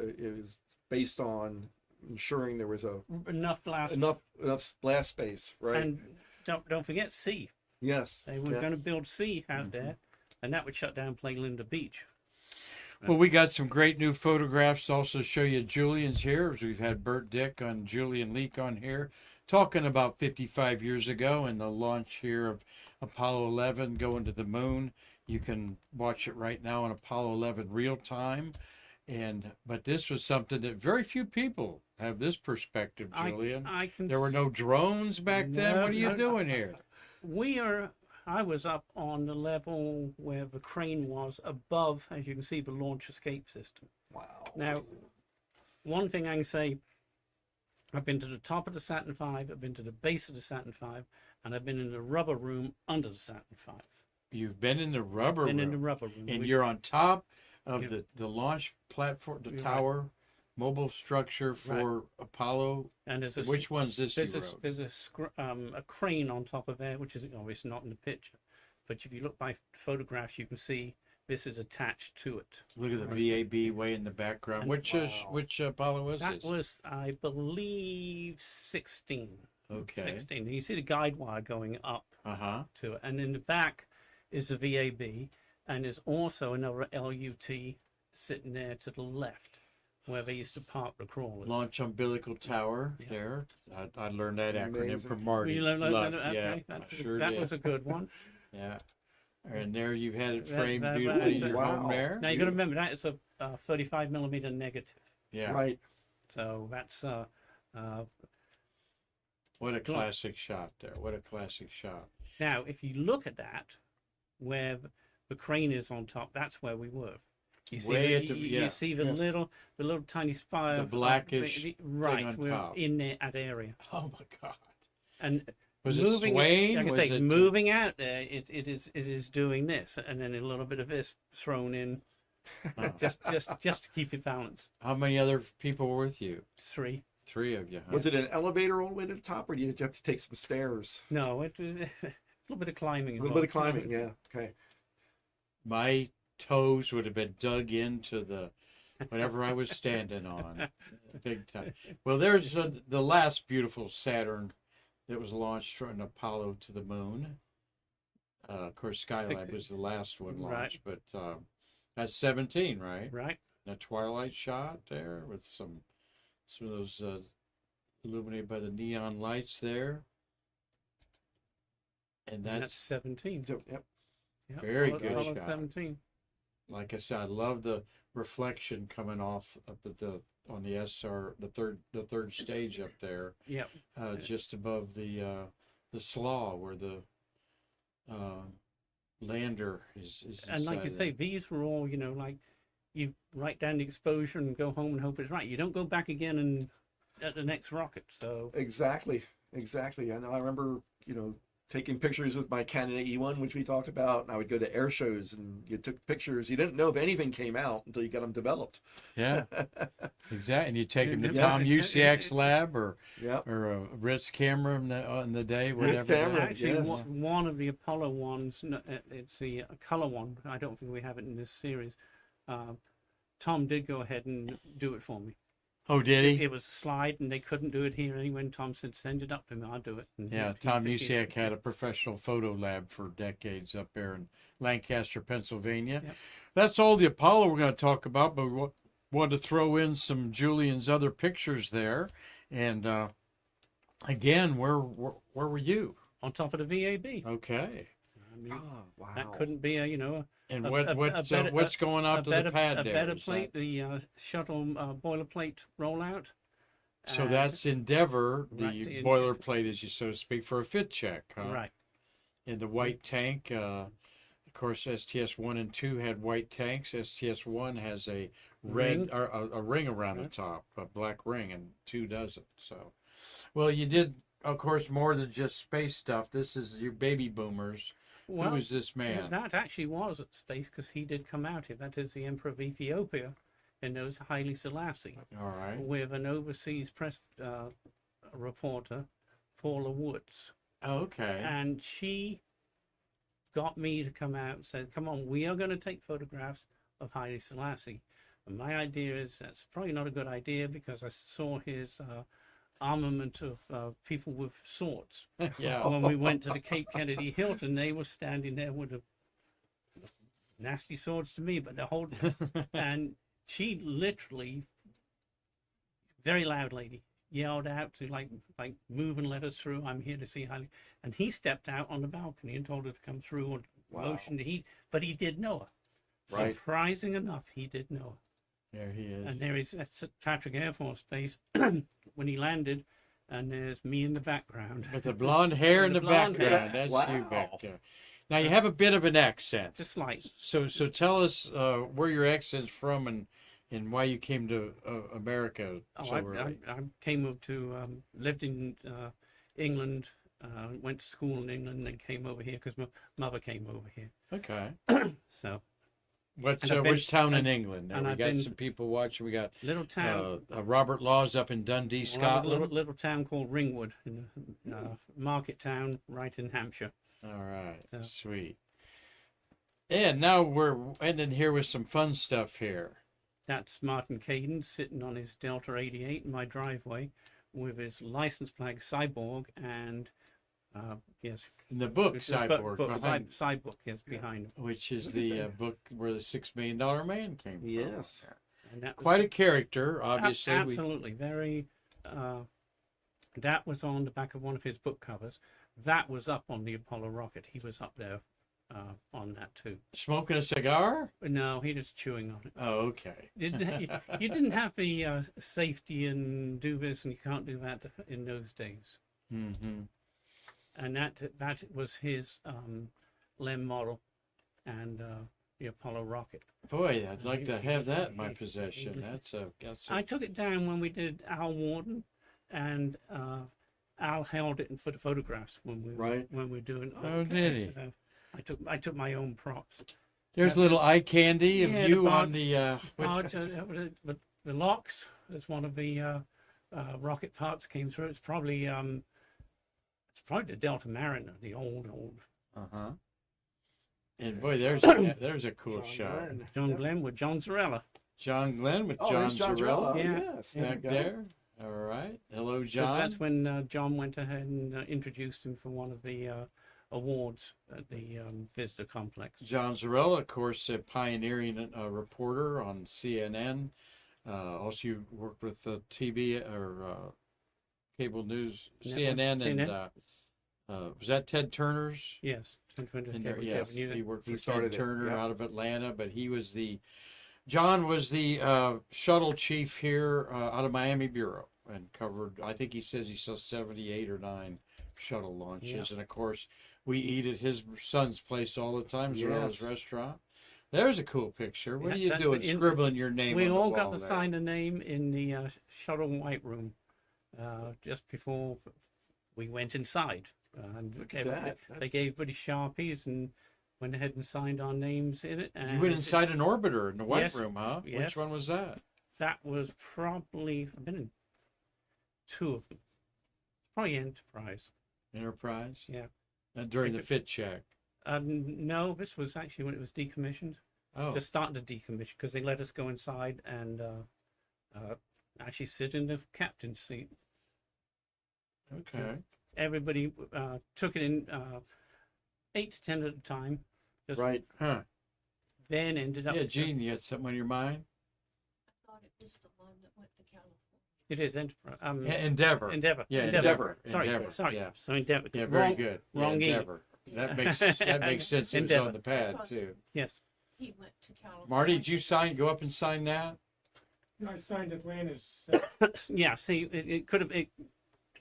B: based on ensuring there was
D: Enough blast,
B: enough blast space, right?
D: and don't forget C.
B: Yes.
D: They were
B: Yeah.
D: going to build C out there, and that would shut down Playa Linda Beach.
A: Well, we got some great new photographs to also show you. Julian's here. We've had Burt Dicht and Julian Leek on here talking about 55 years ago and the launch here of Apollo 11 going to the moon. You can watch it right now on Apollo 11 real time. But this was something that very few people have this perspective, Julian. There were no drones back then.
D: No,
A: What are you
D: no.
A: doing here?
D: I was up on the level where the crane was above, as you can see, the launch escape system.
B: Wow.
D: Now, one thing I can say, I've been to the top of the Saturn V, I've been to the base of the Saturn V, and I've been in the rubber room under the Saturn V.
A: You've been in the rubber
D: Been in the
A: room,
D: rubber room.
A: and
D: We-
A: you're on top of
D: Yeah.
A: the launch platform, the
D: You're right.
A: tower, mobile structure for Apollo.
D: and there's a,
A: Which one's this you
D: there's a,
A: wrote?
D: there's a crane on top of there, which is obviously not in the picture. But if you look by photographs, you can see this is attached to it.
A: Look at the VAB way in the background.
D: And-
A: Which Apollo was
D: That
A: this?
D: was, I believe, 16.
A: Okay.
D: 16. And you see the guide wire going up
A: Uh-huh.
D: to it. And in the back is the VAB, and there's also another LUT sitting there to the left, where they used to park the crawlers.
A: Launch Umbilical Tower
D: Yeah.
A: there. I learned that acronym
B: Amazing.
A: from Marty.
D: You learned that?
A: Love-
D: Okay,
A: yeah,
D: that,
A: I sure
D: that
A: did.
D: was a good one.
A: Yeah. And there you had it
D: That-
A: framed
D: that-
A: beautifully in
D: that's
A: your
B: a-
A: home
B: wow.
A: there.
D: Now you got to remember that is a 35 millimeter negative,
A: Yeah.
B: Right.
D: so that's
A: What a classic shot there. What a classic shot.
D: now if you look at that, where the crane is on top, that's where we were. You see,
A: Way
D: the,
A: at the-
D: you
A: yeah.
D: see the
B: Yes.
D: little tiny spire,
A: The blackish
D: right?
A: on
D: We're
A: top.
D: in that area,
A: Oh my God.
D: and
A: Was it
D: moving,
A: swaying?
D: like I
A: Was
D: say,
A: it,
D: moving out there, it is doing this, and then a little bit of this thrown in,
A: Oh.
D: just to keep it balanced.
A: How many other people were with you?
D: 3.
A: 3 of you, huh?
B: Was it an elevator all the way to the top, or did you have to take some stairs?
D: No, it a little bit of climbing.
B: A little bit of climbing, yeah. Okay.
A: My toes would have been dug into the whatever I was standing on, big time. Well, there's the last beautiful Saturn that was launched from Apollo to the moon. Of course, Skylab was the last one launched, but that's 17, right?
D: Right.
A: A twilight shot there with some of those illuminated by the neon lights there, and
D: That's 17.
B: So, yep.
D: Yep,
A: Very
D: Apollo-
A: good
D: Apollo
A: shot.
D: 17.
A: like I said, I love the reflection coming off up at the on the SR the third stage up there,
D: Yep.
A: just above the slaw where the lander is
D: And like you
A: inside
D: say,
A: it.
D: these were all, like you write down the exposure and go home and hope it's right. You don't go back again and at the next rocket. So
B: Exactly. I know. I remember, taking pictures with my Canon E1, which we talked about. And I would go to air shows and you took pictures. You didn't know if anything came out until you got them developed.
A: Yeah, exactly. And you take them to
D: Yeah,
A: Tom
D: it-
A: UCX lab or
B: Yep.
A: Ritz camera in the day, whatever.
B: camera.
D: actually,
B: yes.
D: one of the Apollo ones, it's the color one. I don't think we have it in this series. Tom did go ahead and do it for me.
A: Oh, did he?
D: It was a slide, and they couldn't do it here anyway. And Tom said, "Send it up to me. I'll do it." And
A: Yeah,
D: he
A: Tom
D: figured
A: UCX
D: it.
A: had a professional photo lab for decades up there in Lancaster, Pennsylvania.
D: Yep.
A: That's all the Apollo we're going to talk about, but we want to throw in some Julian's other pictures there. And again, where were you?
D: On top of the VAB.
A: Okay.
D: I mean,
B: Oh, wow.
D: that couldn't be
A: And
D: A-
A: what's
D: better-
A: what's going
D: a
A: up to the
D: better,
A: pad
D: a
A: there?
D: better
A: Is
D: plate,
A: that-
D: the shuttle boilerplate rollout.
A: so
D: And-
A: that's Endeavor, the
D: Right, the-
A: boilerplate, as you so to speak, for a fit check, huh?
D: right.
A: In the white tank, of course, STS 1 and 2 had white tanks. STS 1 has a red
D: Ring.
A: or a ring around the
D: Right.
A: top, a black ring, and 2 doesn't. So, well, you did, of course, more than just space stuff. This is your baby boomers.
D: Well,
A: Who is this man?
D: that actually was at space because he did come out here. That is the Emperor of Ethiopia, and those Haile Selassie,
A: All right.
D: with an overseas press reporter, Paula Woods.
A: Okay.
D: And she got me to come out and said, "Come on, we are going to take photographs of Haile Selassie." And my idea is that's probably not a good idea because I saw his armament of people with swords.
A: Yeah.
D: When we went to the Cape Kennedy Hilton, they were standing there with the nasty swords to me, but the whole and she literally, very loud lady, yelled out to like move and let us through. I'm here to see Haile. And he stepped out on the balcony and told her to come through or
B: Wow.
D: motioned. But he did know her.
B: Right.
D: Surprising enough, he did know her.
A: There he is.
D: And there is that's at Patrick Air Force Base when he landed, and there's me in the background.
A: With the blonde hair in
D: With
A: the
D: the blonde hair.
A: background. That's you
B: Wow.
A: back there. Now you have a bit of an accent.
D: Just like
A: So tell us where your accent's from and why you came to America so early.
D: I came up to lived in England, went to school in England, and then came over here because my mother came over here.
A: Okay.
D: So
A: Which
D: And I've been-
A: which town in
D: and-
A: England? Now,
D: and
A: we
D: I've
A: got
D: been-
A: some people watching. We got
D: little town.
A: Robert Laws up in Dundee,
D: Well, I was a
A: Scotland.
D: little town called Ringwood, in Market town, right in Hampshire.
A: All right,
D: Yeah.
A: sweet. And now we're ending here with some fun stuff here.
D: That's Martin Caden sitting on his Delta 88 in my driveway with his license plate Cyborg and yes,
A: In the book
D: it's a
A: Cyborg, behind,
D: Cyborg, yes, behind him.
A: which is
B: Look at
A: the
B: that.
A: book where the $6 Million Man came from.
B: Yes.
D: And that was
A: Quite a character, obviously. We,
D: absolutely very. That was on the back of one of his book covers. That was up on the Apollo rocket. He was up there on that too.
A: smoking a cigar?
D: But no, he was chewing on it.
A: Oh, okay.
D: You didn't have the safety and do this, and you can't do that in those days.
A: Mm-hmm.
D: And that was his LEM model and the Apollo rocket.
A: Boy, I'd like to have that in my possession. That's a
D: I took it down when we did Al Warden, and Al held it for the photographs when we were doing.
A: Oh, did he?
D: So I took my own props.
A: There's a little eye candy of
D: Yeah,
A: you
D: the
A: on the.
D: The locks as one of the rocket parts came through. It's probably the Delta Mariner, the old.
A: Uh-huh. And boy, there's a cool shot.
D: John Glenn with John Zarella.
A: John Glenn with
B: there's
A: John Zarella.
D: Yeah.
B: Yes,
A: Back there. All right. Hello, John.
D: That's when John went ahead and introduced him for one of the awards at the visitor complex.
A: John Zarella, of course, a pioneering reporter on CNN. Also, you worked with TV or cable news,
D: Network,
A: CNN, and was that Ted Turner's?
D: Yes.
A: Yes, he worked for
B: started
A: Ted
B: it,
A: Turner
B: yeah.
A: out of Atlanta, but John was the shuttle chief here out of Miami Bureau and covered, I think he says he saw 78 or 9 shuttle launches.
D: Yeah.
A: And of course, we eat at his son's place all the time, Zarella's
B: Yes.
A: restaurant. There's a cool picture. What are
D: Yes,
A: you
D: that's
A: doing?
D: the-
A: Scribbling your name
D: We
A: on the
D: all
A: wall
D: got to
A: there.
D: sign a name in the shuttle white room just before we went inside. And
B: Look at that.
D: they gave everybody Sharpies and went ahead and signed our names in it. And
A: You went inside an orbiter in the white
D: Yes.
A: room, huh?
D: Yes.
A: Which one was that?
D: That was probably, I've been in 2 of them. Probably Enterprise.
A: Enterprise?
D: Yeah.
A: During the fit check.
D: No, this was actually when it was decommissioned.
A: Oh,
D: Just starting to decommission because they let us go inside and actually sit in the captain's seat.
A: okay.
D: Everybody took it in 8 to 10 at a time. Just
B: Right.
A: Huh.
D: Then ended up.
A: Yeah, Gene, you had something on your mind?
E: I thought it was the one that went to California.
D: It is Enterprise.
A: Endeavor.
D: Endeavor.
A: Yeah,
B: Endeavor.
D: Sorry,
A: Endeavor.
D: sorry.
A: Yeah.
D: So Endeavor.
A: Yeah, very
D: Wrong-
A: good.
D: wrong
A: yeah,
D: E.
A: Endeavor. That makes sense. It was
D: Endeavor.
A: on the pad too.
D: Yes.
E: He went to California.
A: Marty, did you go up and sign that?
C: I signed Atlanta's.
D: Yeah. See, it could have.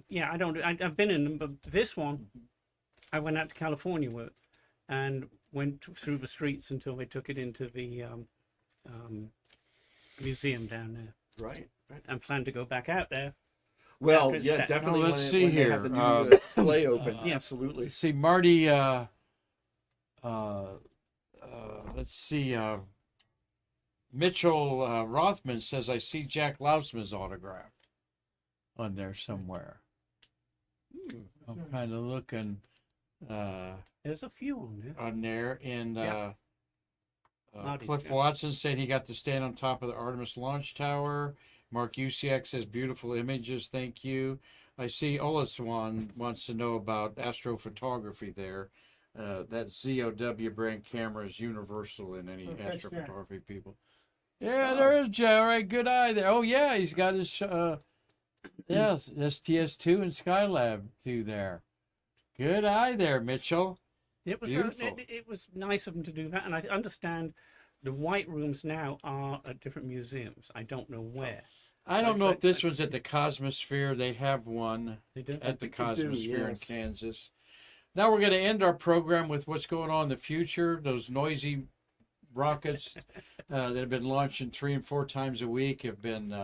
D: Yeah, I've been in them, but this one, I went out to California with, and went through the streets until they took it into the museum down there,
B: Right.
D: and plan to go back out there.
B: Well,
D: After
B: yeah,
D: it's-
B: definitely.
A: Well,
B: when
A: let's
B: it-
A: see
B: when they
A: here.
B: have the new display open.
D: yeah.
B: Absolutely.
A: Let's see, Marty. Let's see. Mitchell Rothman says I see Jack Lausman's autograph on there somewhere. I'm kind of looking
D: There's a few on there.
A: on there, and
D: Yeah. Marty's
A: Cliff
D: got-
A: Watson said he got to stand on top of the Artemis launch tower. Mark Usiak says beautiful images, thank you. I see Olaswan wants to know about astrophotography there. That ZOW brand camera is universal in any
C: Okay, sure.
A: astrophotography people. Yeah, there is Joe. All right, good eye there. Oh yeah, he's got his yes, STS2 and Skylab 2 there. Good eye there, Mitchell.
D: It was
A: Beautiful.
D: it was nice of them to do that, and I understand the white rooms now are at different museums. I don't know where.
A: I don't know if this one's at the Cosmosphere. They have one
D: They do.
A: at the
B: think they do,
A: Cosmosphere in
B: yes.
A: Kansas. Now we're going to end our program with what's going on in the future. Those noisy rockets that have been launching 3 and 4 times a week have been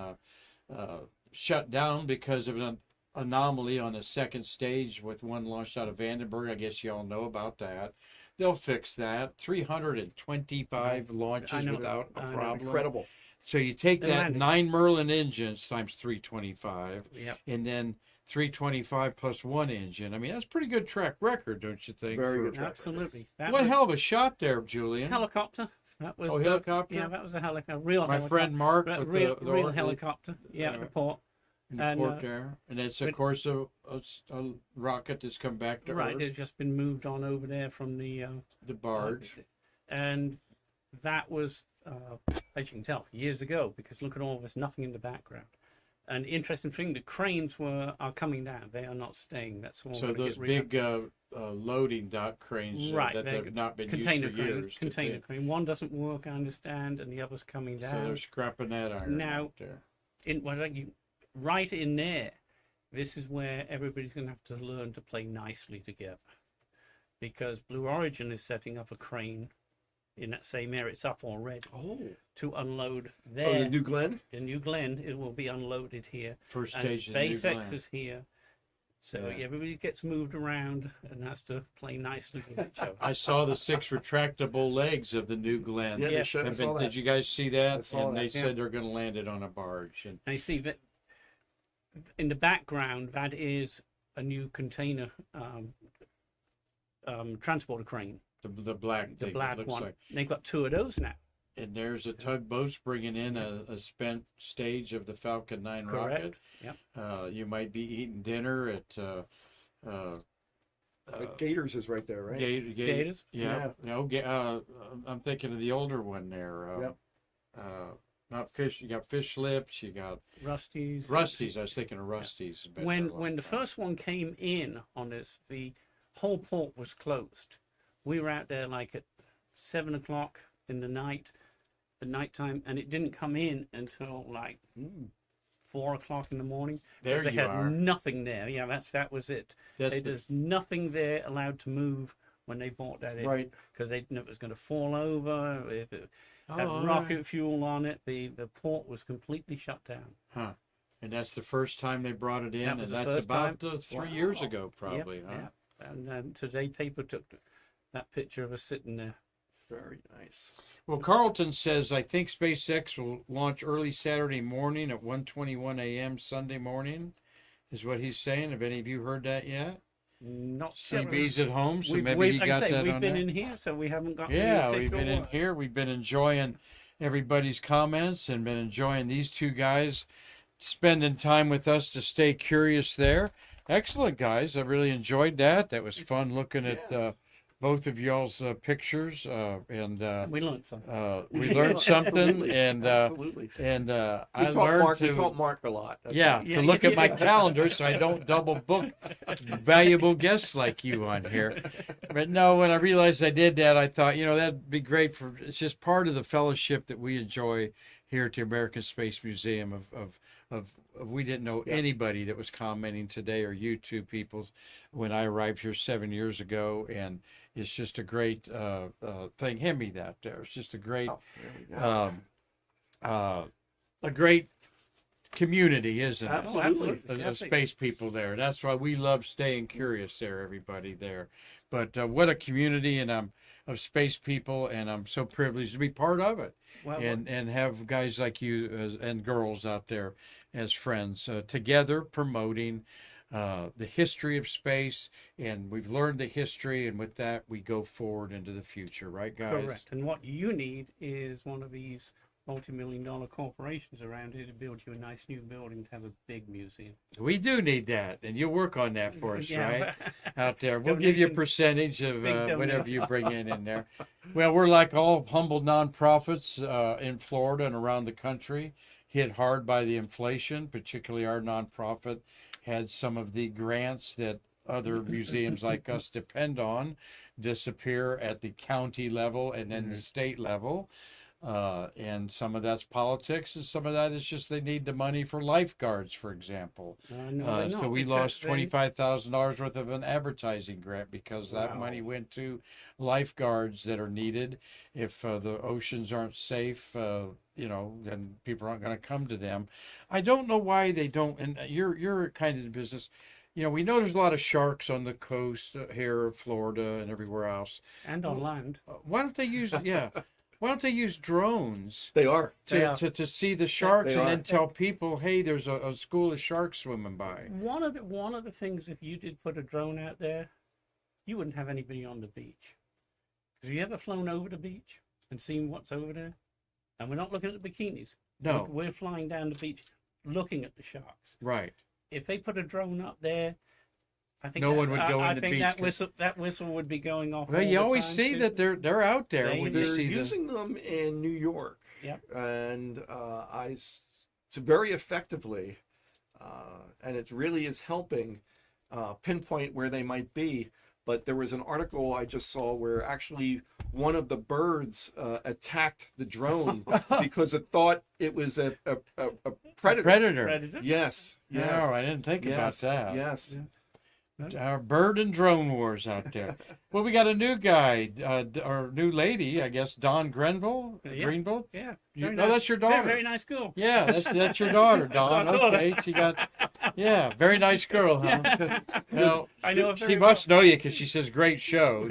A: shut down because of an anomaly on the second stage with one launched out of Vandenberg. I guess you all know about that. They'll fix that. 325 launches
D: I know.
A: without a
D: I know.
A: problem.
B: Incredible.
A: So you take
D: They
A: that
D: landed.
A: 9 Merlin engines times 325,
D: Yep.
A: and then 325 plus 1 engine. I mean, that's a pretty good track record, don't you think?
B: Very
A: for-
B: good track
D: Absolutely. That
A: What
D: was
A: hell of a shot there, Julian.
D: helicopter. That was
A: Oh, helicopter?
D: Yeah, that was a helicopter. Real
A: My
D: helicopter.
A: friend Mark
D: Real,
A: with
D: real,
A: the
D: real
A: order
D: helicopter. Yeah, at the port.
A: in the
D: and,
A: port there. And it's, of
D: but-
A: course, a rocket that's come back to
D: Right,
A: Earth,
D: it's just been moved on over there from the
A: the barge.
D: and that was, as you can tell, years ago. Because look at all this, nothing in the background. And interesting thing, the cranes are coming down. They are not staying. That's all.
A: So
D: gonna
A: those
D: get rid of.
A: big loading dock cranes
D: Right,
A: that
D: they're
A: have not been
D: container
A: used for
D: crane,
A: years.
D: container crane. One doesn't work, I understand, and the other's coming
A: So
D: down.
A: they're scrapping that iron
D: Now-
A: out there.
D: Right in there, this is where everybody's going to have to learn to play nicely together, because Blue Origin is setting up a crane in that same area. It's up already
B: Oh.
D: to unload
B: Oh,
D: there.
B: the New Glen?
D: in New Glen, it will be unloaded here.
A: First
D: And
A: stage of the New
D: SpaceX
A: Glen.
D: is here So
A: Yeah.
D: everybody gets moved around and has to play nicely with each other.
A: I saw the 6 retractable legs of the new Glen.
B: Yeah,
D: Yeah.
B: they showed, I
A: Have
B: saw
A: been-
B: that.
A: did you guys see that?
B: I saw
A: And they
B: that,
A: said they're going to land it on a barge. And
D: And you see that in the background, that is a new container transporter crane,
A: the black
D: the
A: thing, it
D: black
A: looks
D: one.
A: like.
D: They've got 2 of those now.
A: And there's a tugboat's bringing in a spent stage of the Falcon 9 rocket.
D: Correct. Yep.
A: You might be eating dinner at
B: Gators is right there, right?
D: Gators.
A: Yeah. No, I'm thinking of the older one there.
B: Yep.
A: Not fish. You got fish lips. You got
D: Rusty's.
A: Rusties. I was thinking of Rusties. Been there a
D: When
A: long
D: the
A: time.
D: first one came in on this, the whole port was closed. We were out there like at 7 o'clock in the night, at nighttime, and it didn't come in until like 4 o'clock in the morning.
A: There
D: They
A: you
D: had
A: are.
D: nothing there. Yeah, that was it.
A: That's the-
D: There's nothing there allowed to move when they bought that in,
B: Right.
D: because they didn't know it was going to fall over. If it had
A: all
D: rocket
A: right.
D: fuel on it, the port was completely shut down.
A: Huh. And that's the first time they brought it in,
D: That
A: and
D: was the
A: that's
D: first
A: about
D: time.
A: 3 years
B: Wow.
A: ago, probably.
D: Yep,
A: Huh?
D: yep. And today paper took that picture of us sitting there.
B: Very nice.
A: Well, Carlton says, I think SpaceX will launch early Saturday morning at 1:21 a.m. Sunday morning, is what he's saying. Have any of you heard that yet?
D: Not
A: CB's at home, so maybe
D: we've,
A: he
D: like I
A: got
D: say,
A: that
D: we've
A: on
D: been
A: there.
D: in here, so we haven't got
A: Yeah,
D: any
A: we've
D: official
A: been in
D: word.
A: here. We've been enjoying everybody's comments and been enjoying these 2 guys spending time with us to stay curious there. Excellent, guys. I really enjoyed that. That was fun looking at
B: Yes.
A: both of y'all's pictures, and
D: We learned something.
A: we learned something,
B: Absolutely.
A: and
B: Absolutely.
A: I
B: We
A: learned
B: taught
A: to.
B: Mark a lot. That's
A: Yeah,
B: right.
D: Yeah,
A: to look at my
D: yeah.
A: calendar so I don't double book valuable guests like you on here. But no, when I realized I did that, I thought, that'd be great it's just part of the fellowship that we enjoy here at the American Space Museum of we didn't know
B: Yeah.
A: anybody that was commenting today, or YouTube people, when I arrived here 7 years ago, and it's just a great thing. Hand me that there. It's just a great
B: Oh, there we go.
A: a great community, isn't it?
B: Absolutely.
A: Of space people there. That's why we love staying curious there, everybody there. But what a community, and I'm of space people, and I'm so privileged to be part of it,
D: Well,
A: and have guys like you and girls out there as friends together promoting the history of space, and we've learned the history, and with that we go forward into the future, right, guys?
D: correct. And what you need is one of these multi-million-dollar corporations around here to build you a nice new building to have a big museum.
A: We do need that, and you'll work on that for us,
D: Yeah,
A: right? Out there, we'll give you a
D: Donation.
A: percentage of
D: Big
A: whatever
D: donation.
A: you bring in there. Well, we're like all humble nonprofits in Florida and around the country, hit hard by the inflation. Particularly our nonprofit had some of the grants that other museums like us depend on disappear at the county level and then the state level. And some of that's politics, and some of that is just they need the money for lifeguards, for example.
D: No, they're
A: So
D: not,
A: we
D: because
A: lost
D: they-
A: $25,000 worth of an advertising grant because that
B: Wow.
A: money went to lifeguards that are needed. If the oceans aren't safe, then people aren't going to come to them. I don't know why they don't. And you're kind of in business. We know there's a lot of sharks on the coast here of Florida and everywhere else.
D: and on land.
A: Why don't they use Why don't they use drones
B: They are.
D: They are.
A: to see the sharks
B: They
A: and
B: are.
A: then tell people, hey, there's a school of sharks swimming by?
D: One of the things, if you did put a drone out there, you wouldn't have anybody on the beach. Have you ever flown over the beach and seen what's over there? And we're not looking at the bikinis.
A: No,
D: We're flying down the beach looking at the sharks.
A: right.
D: If they put a drone up there, I think
A: No one would go
D: I
A: in the
D: think
A: beach
D: that whistle would be going off.
A: Well,
D: all
A: you
D: the
A: always
D: time,
A: see
D: too.
A: that they're out there
D: They-
A: when you
B: They're
A: see
B: using them in New York.
D: Yep.
B: And to very effectively, and it really is helping pinpoint where they might be. But there was an article I just saw where actually one of the birds attacked the drone because it thought it was a predator.
A: predator.
D: Predator.
B: Yes. Yes.
A: No, I didn't think
B: Yes.
A: about that.
B: Yes.
D: Yeah.
A: Our bird and drone wars out there. Well, we got a new guy, or new lady, I guess, Dawn Grenville.
D: Yeah.
A: Greenville.
D: Yeah.
A: You,
D: Very
A: oh, that's your daughter.
D: Very nice girl.
A: Yeah, that's your daughter, Dawn.
D: That's our daughter.
A: Okay, she got. Yeah, very nice girl, huh?
D: Yeah.
A: Well,
D: I know her
A: she
D: very
A: must know you because she says great show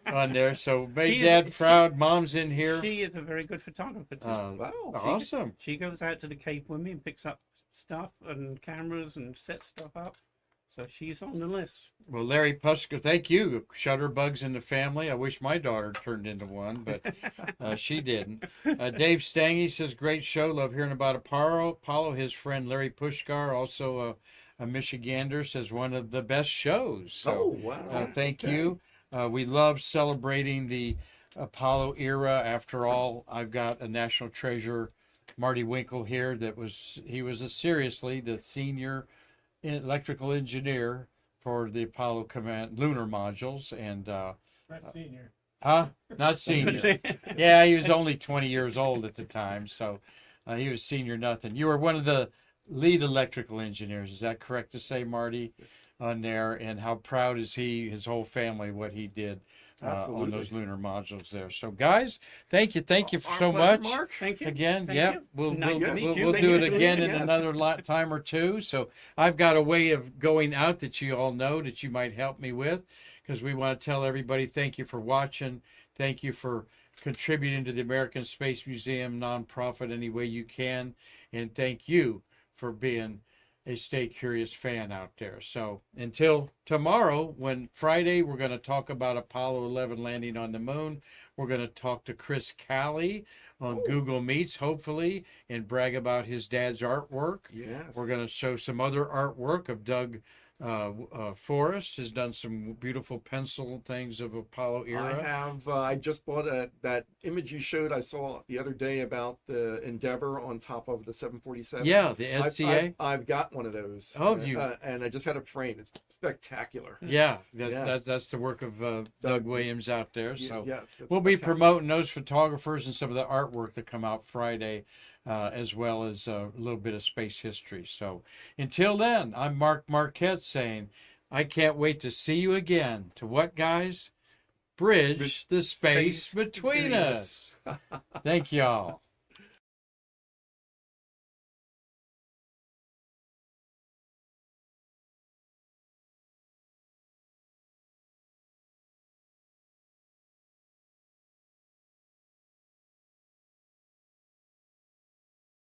A: on there. So make
D: She is-
A: Dad proud. Mom's in here.
D: She is a very good photographer too.
B: Wow.
A: Awesome.
D: She goes out to the Cape with me and picks up stuff and cameras and sets stuff up. So she's on the list.
A: Well, Larry Pusker, thank you. Shutterbugs in the family. I wish my daughter turned into one, but she didn't. Dave Stange says, great show. Love hearing about Apollo. His friend Larry Pushkar, also a Michigander, says one of the best shows. So,
B: Oh, wow.
A: thank you. We love celebrating the Apollo era. After all, I've got a national treasure, Marty Winkel here. He was seriously the senior electrical engineer for the Apollo Command lunar modules, and
C: Not senior.
A: not senior. Yeah, he was only 20 years old at the time, so he was senior nothing. You were one of the lead electrical engineers. Is that correct to say, Marty, on there? And how proud is he, his whole family, what he did on
B: Absolutely.
A: those lunar modules there. So, guys, thank you
B: Our
A: so
B: pleasure,
A: much.
B: Mark.
D: Thank you.
A: Again,
D: Thank
A: yep.
D: you.
A: We'll
D: Nice to meet you.
A: we'll
D: Thank
A: do
D: you
A: it
D: for doing
A: again
B: it.
A: in
B: Yes.
A: another time or two. So I've got a way of going out that you all know that you might help me with, because we want to tell everybody thank you for watching. Thank you for contributing to the American Space Museum nonprofit any way you can, and thank you for being a Stay Curious fan out there. So until tomorrow, when Friday, we're going to talk about Apollo 11 landing on the moon. We're going to talk to Chris Calley on Google Meets, hopefully, and brag about his dad's artwork.
B: Yes.
A: We're going to show some other artwork of Doug Forrest. Has done some beautiful pencil things of Apollo era.
B: I just bought that image you showed. I saw the other day about the Endeavor on top of the 747.
A: Yeah, the SCA.
B: I've got one of those.
A: Oh, you-
B: and I just had it framed. It's spectacular.
A: Yeah,
B: Yeah.
A: that's the work of Doug Williams out there. So
B: Yes, it's
A: we'll be
B: spectacular.
A: promoting those photographers and some of the artwork that come out Friday, as well as a little bit of space history. So until then, I'm Mark Marquette saying, I can't wait to see you again. To what, guys? Bridge the space between us. Thank y'all.